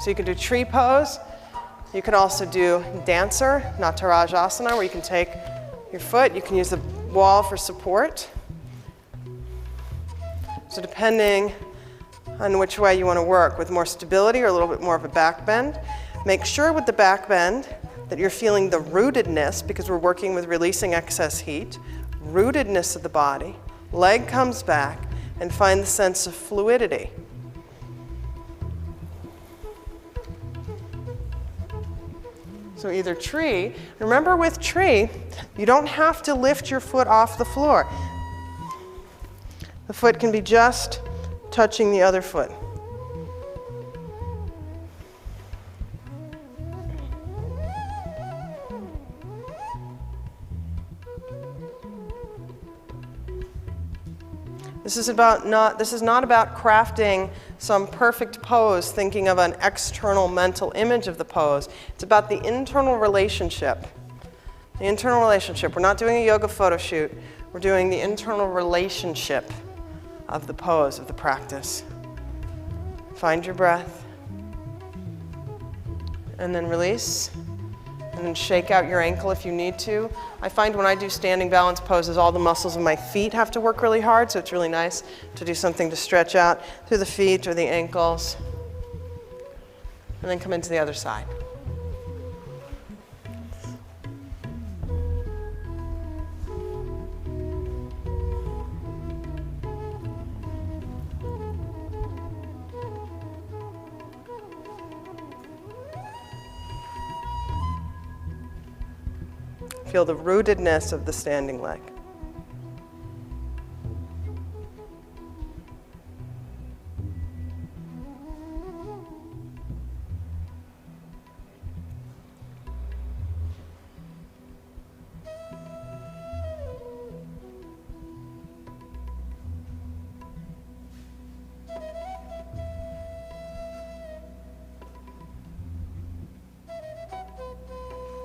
So you can do tree pose. You can also do dancer, Nataraj asana, where you can take your foot, you can use the wall for support. So depending on which way you want to work, with more stability or a little bit more of a back bend. Make sure with the back bend that you're feeling the rootedness, because we're working with releasing excess heat, rootedness of the body, leg comes back, and find the sense of fluidity. So either tree, remember with tree, you don't have to lift your foot off the floor. The foot can be just touching the other foot. This is not about crafting some perfect pose, thinking of an external mental image of the pose. It's about the internal relationship. The internal relationship. We're not doing a yoga photo shoot. We're doing the internal relationship of the pose, of the practice. Find your breath, and then release, and then shake out your ankle if you need to. I find when I do standing balance poses, all the muscles of my feet have to work really hard, so it's really nice to do something to stretch out through the feet or the ankles, and then come into the other side. Feel the rootedness of the standing leg.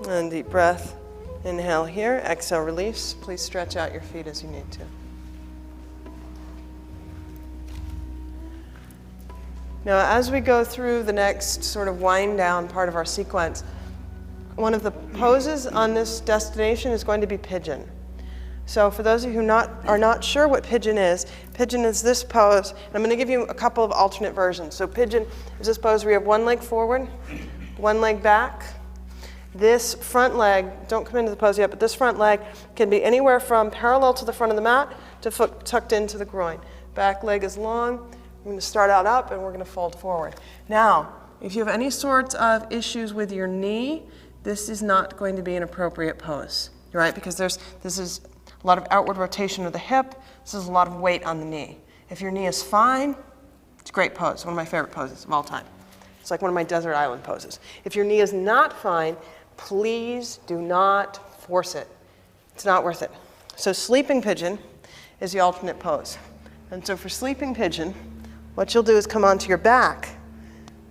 And deep breath. Inhale here, exhale, release. Please stretch out your feet as you need to. Now, as we go through the next sort of wind down part of our sequence, one of the poses on this destination is going to be pigeon. So for those of you who are not sure what pigeon is this pose. And I'm going to give you a couple of alternate versions. So pigeon is this pose where you have one leg forward, one leg back. This front leg, don't come into the pose yet, but this front leg can be anywhere from parallel to the front of the mat to foot tucked into the groin. Back leg is long. We're going to start out up and we're going to fold forward. Now, if you have any sorts of issues with your knee, this is not going to be an appropriate pose, right? Because this is a lot of outward rotation of the hip. This is a lot of weight on the knee. If your knee is fine, it's a great pose, one of my favorite poses of all time. It's like one of my desert island poses. If your knee is not fine, please do not force it. It's not worth it. So sleeping pigeon is the alternate pose. And so for sleeping pigeon, what you'll do is come onto your back,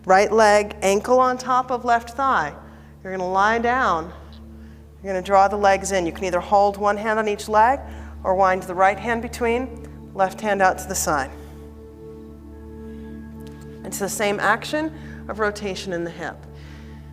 right leg, ankle on top of left thigh. You're going to lie down. You're going to draw the legs in. You can either hold one hand on each leg or wind the right hand between, left hand out to the side. It's the same action of rotation in the hip.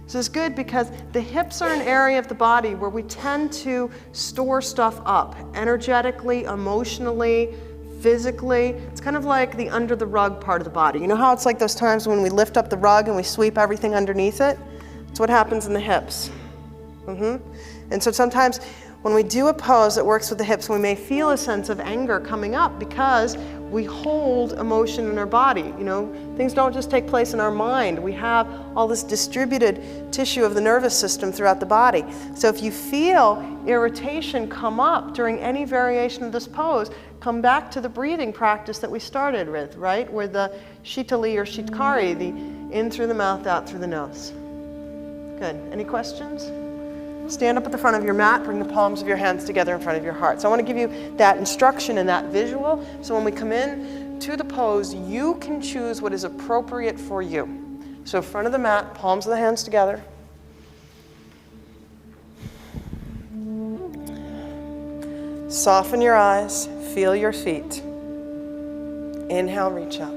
This is good because the hips are an area of the body where we tend to store stuff up, energetically, emotionally, physically. It's kind of like the under the rug part of the body. You know how it's like those times when we lift up the rug and we sweep everything underneath it? It's what happens in the hips. And so sometimes when we do a pose that works with the hips, we may feel a sense of anger coming up because we hold emotion in our body. You know, things don't just take place in our mind. We have all this distributed tissue of the nervous system throughout the body. So if you feel irritation come up during any variation of this pose, come back to the breathing practice that we started with, right? Where the Shitali or Shitkari, the in through the mouth, out through the nose. Good. Any questions? Stand up at the front of your mat, bring the palms of your hands together in front of your heart. So I want to give you that instruction and that visual. So when we come in to the pose, you can choose what is appropriate for you. So front of the mat, palms of the hands together. Soften your eyes, feel your feet. Inhale, reach up.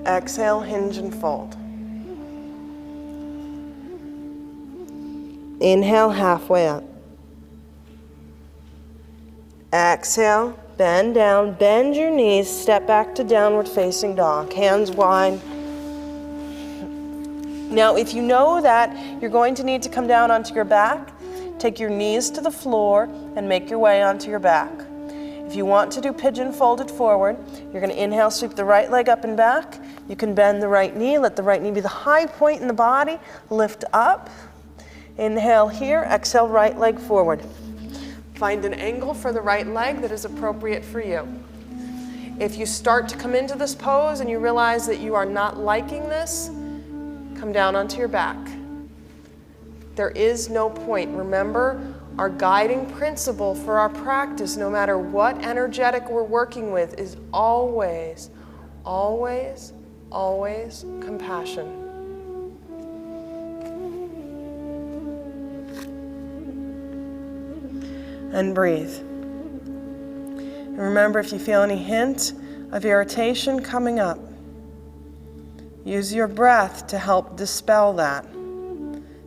Exhale, hinge and fold. Inhale, halfway up. Exhale, bend down, bend your knees, step back to downward facing dog, hands wide. Now, if you know that you're going to need to come down onto your back, take your knees to the floor and make your way onto your back. If you want to do pigeon folded forward, you're going to inhale, sweep the right leg up and back. You can bend the right knee, let the right knee be the high point in the body, lift up. Inhale here, exhale, right leg forward. Find an angle for the right leg that is appropriate for you. If you start to come into this pose and you realize that you are not liking this, come down onto your back. There is no point. Remember, our guiding principle for our practice, no matter what energetic we're working with, is always, always, always compassion. And breathe. And Remember, if you feel any hint of irritation coming up, use your breath to help dispel that,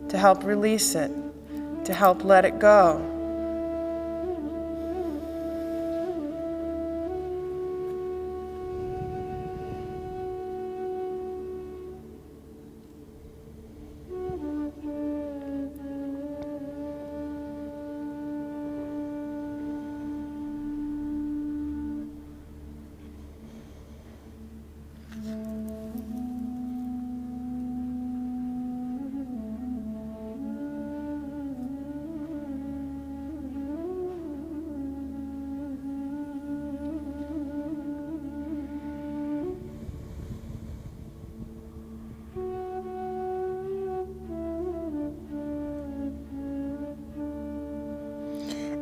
to help release it, to help let it go.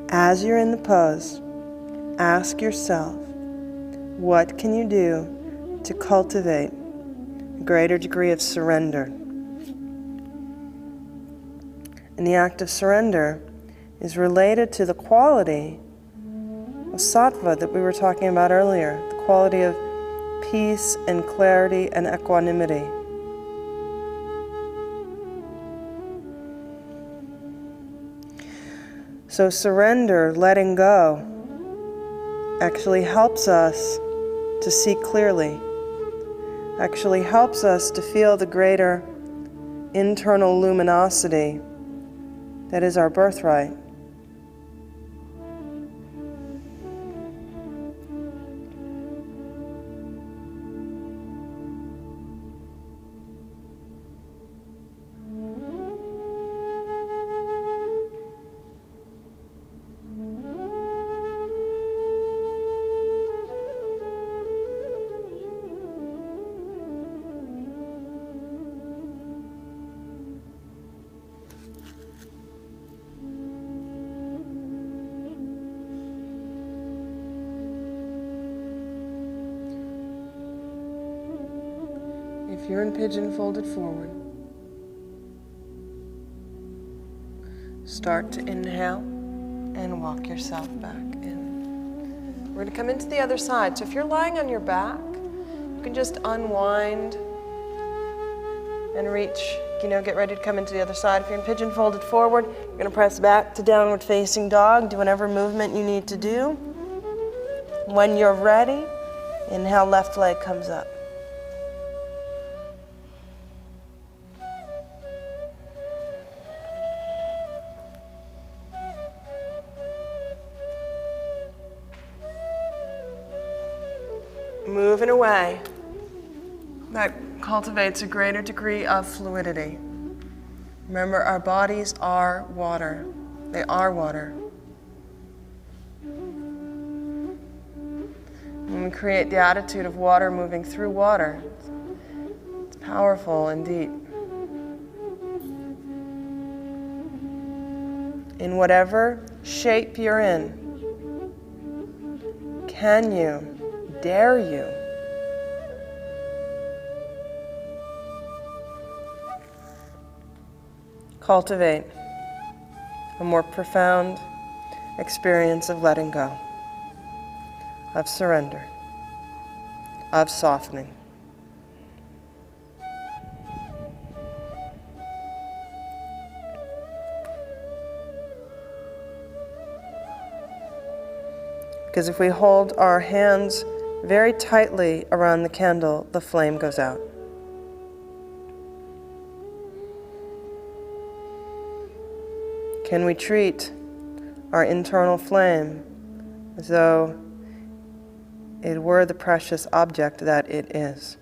As you're in the pose, ask yourself, what can you do to cultivate a greater degree of surrender? And the act of surrender is related to the quality of sattva that we were talking about earlier, the quality of peace and clarity and equanimity. So surrender, letting go, actually helps us to see clearly, actually helps us to feel the greater internal luminosity that is our birthright. If you're in pigeon folded forward, start to inhale and walk yourself back in. We're going to come into the other side. So if you're lying on your back, you can just unwind and reach, get ready to come into the other side. If you're in pigeon folded forward, you're going to press back to downward facing dog. Do whatever movement you need to do. When you're ready, inhale, left leg comes up. Moving away. That cultivates a greater degree of fluidity. Remember, our bodies are water. They are water. When we create the attitude of water moving through water, it's powerful and deep. In whatever shape you're in, can you, dare you, cultivate a more profound experience of letting go, of surrender, of softening? Because if we hold our hands very tightly around the candle, the flame goes out. Can we treat our internal flame as though it were the precious object that it is?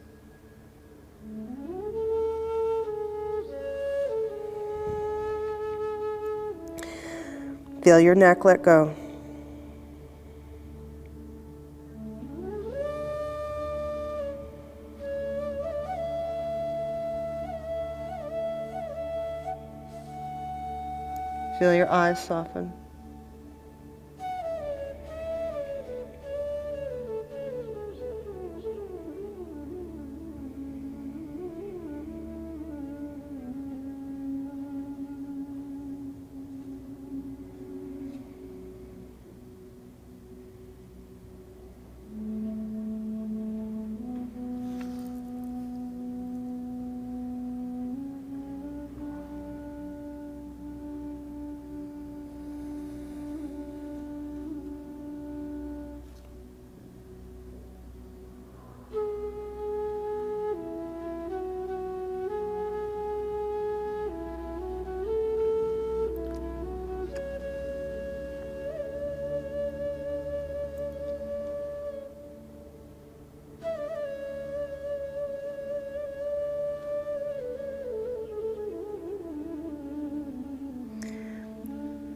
Feel your neck let go. Feel your eyes soften.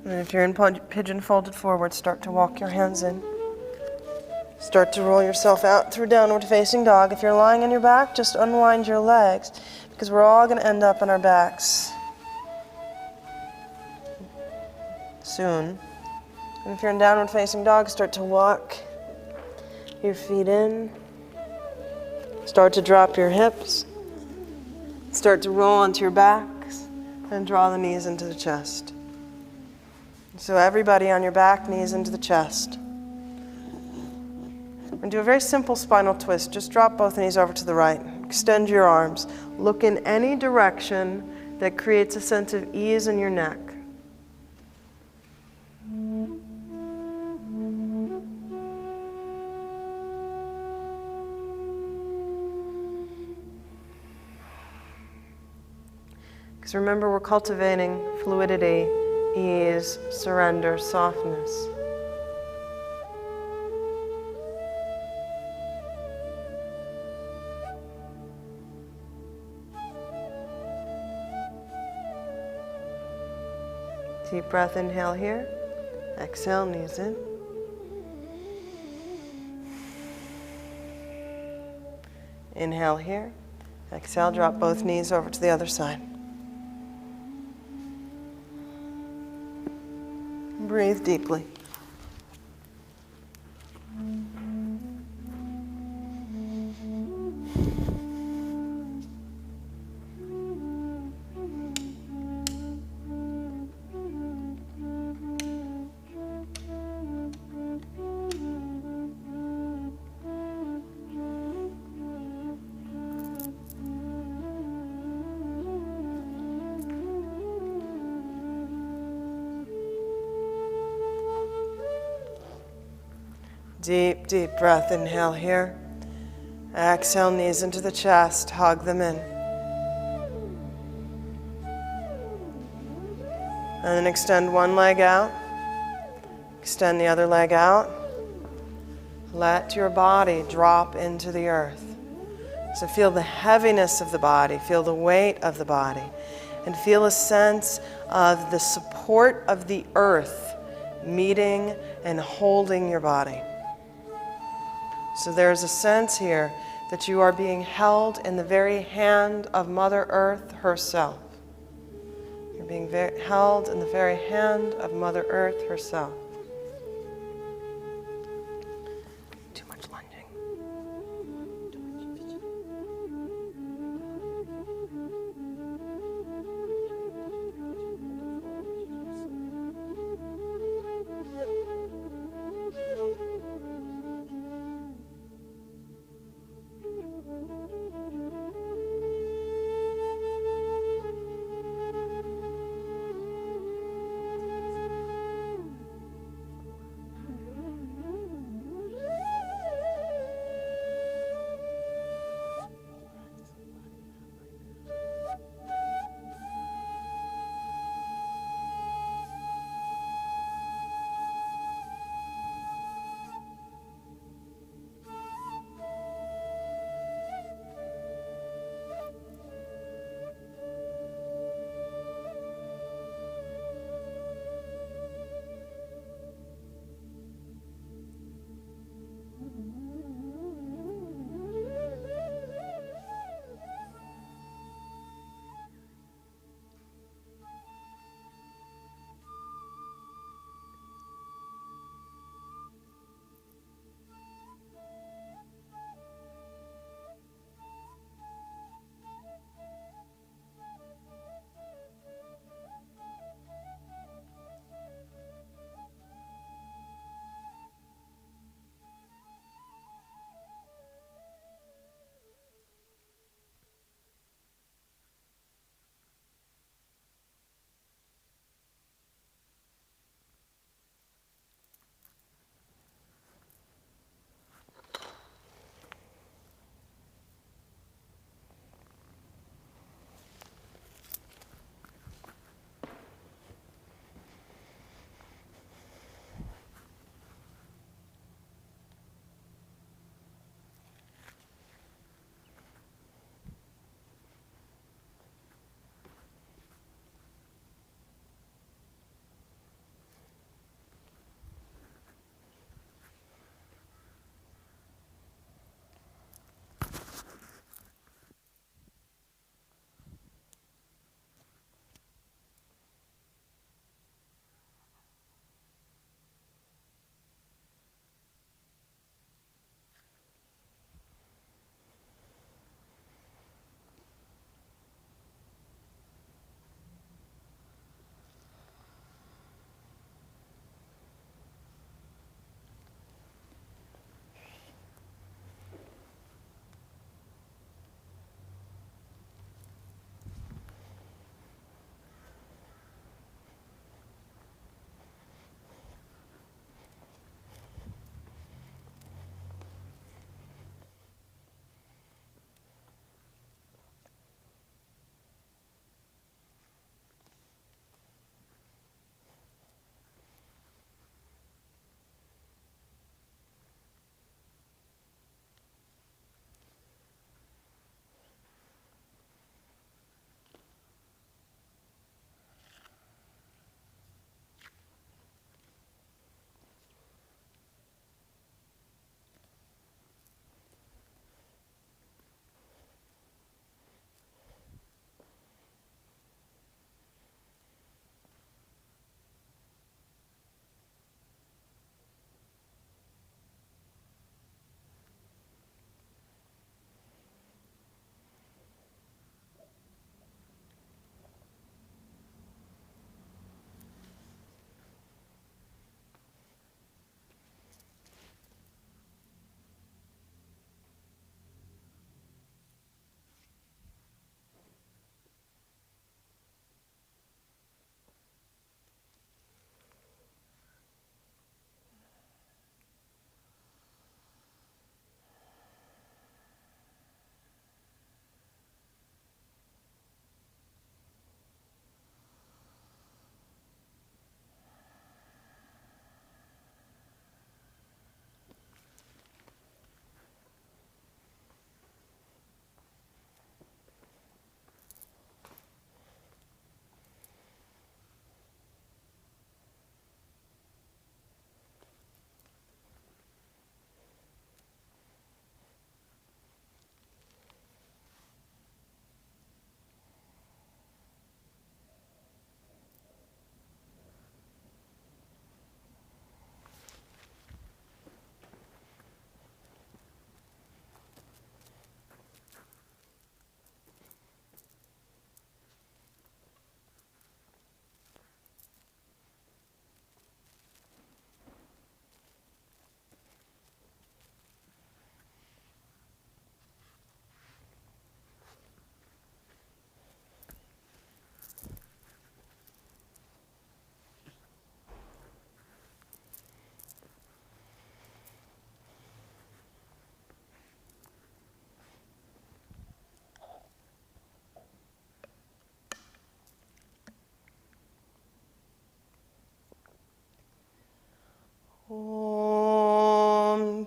And if you're in pigeon folded forward, start to walk your hands in. Start to roll yourself out through downward facing dog. If you're lying on your back, just unwind your legs, because we're all going to end up on our backs soon. And if you're in downward facing dog, start to walk your feet in. Start to drop your hips. Start to roll onto your backs and draw the knees into the chest. So everybody on your back, knees into the chest. And do a very simple spinal twist. Just drop both knees over to the right. Extend your arms. Look in any direction that creates a sense of ease in your neck. Because remember, we're cultivating fluidity, ease, surrender, softness. Deep breath, inhale here. Exhale, knees in. Inhale here. Exhale, drop both knees over to the other side. Breathe deeply. Deep, deep breath. Inhale here. Exhale, knees into the chest. Hug them in. And then extend one leg out. Extend the other leg out. Let your body drop into the earth. So feel the heaviness of the body. Feel the weight of the body. And feel a sense of the support of the earth meeting and holding your body. So there's a sense here that you are being held in the very hand of Mother Earth herself. You're being held in the very hand of Mother Earth herself. Too much lunging.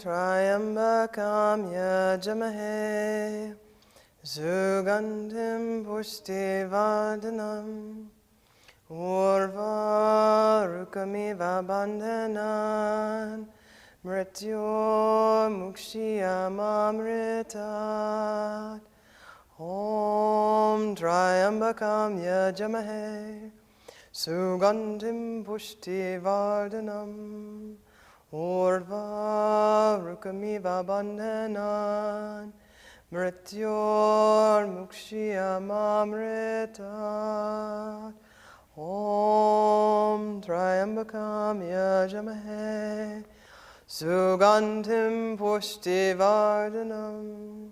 Triambakam yajamahe Sugandhim pushtivardhanam Urvarukamiva bandhanan Mrityor mukshiyamamritat Om Triambakam yajamahe Sugandhim pushtivardhanam Urvarukamiva bandhanan Mrityor mukshiyamamritat Om Triambakam yajamahe Sugandhim pushtivardhanam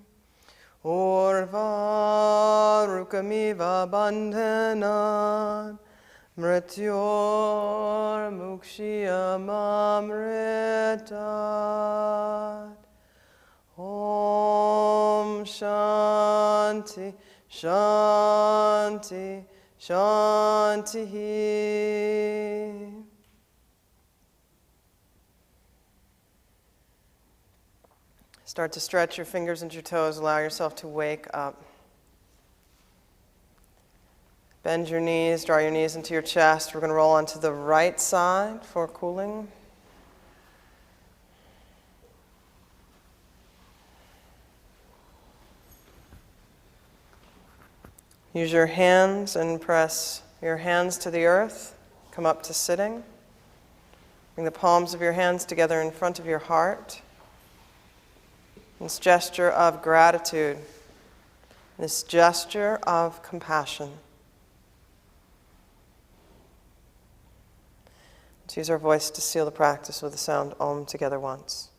Urvarukamiva bandhanan Mrityor mukshiyamamritat Om Shanti Shanti Shanti. Start to stretch your fingers and your toes. Allow yourself to wake up. Bend your knees, draw your knees into your chest. We're going to roll onto the right side for cooling. Use your hands and press your hands to the earth. Come up to sitting. Bring the palms of your hands together in front of your heart. This gesture of gratitude, this gesture of compassion. Let's use our voice to seal the practice with the sound Om together once.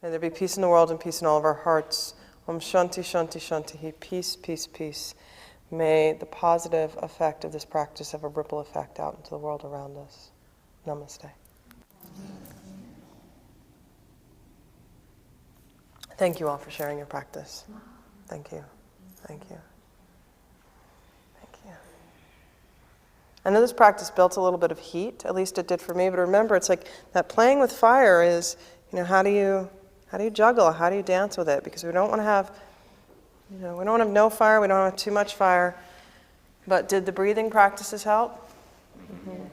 May there be peace in the world and peace in all of our hearts. Om Shanti Shanti Shanti. Peace, peace, peace. May the positive effect of this practice have a ripple effect out into the world around us. Namaste. Thank you all for sharing your practice. Thank you. Thank you. Thank you. I know this practice built a little bit of heat, at least it did for me, but remember, it's like that playing with fire is, how do you juggle? How do you dance with it? Because we don't want to have, we don't want to have no fire, we don't want to have too much fire. But did the breathing practices help? Mm-hmm.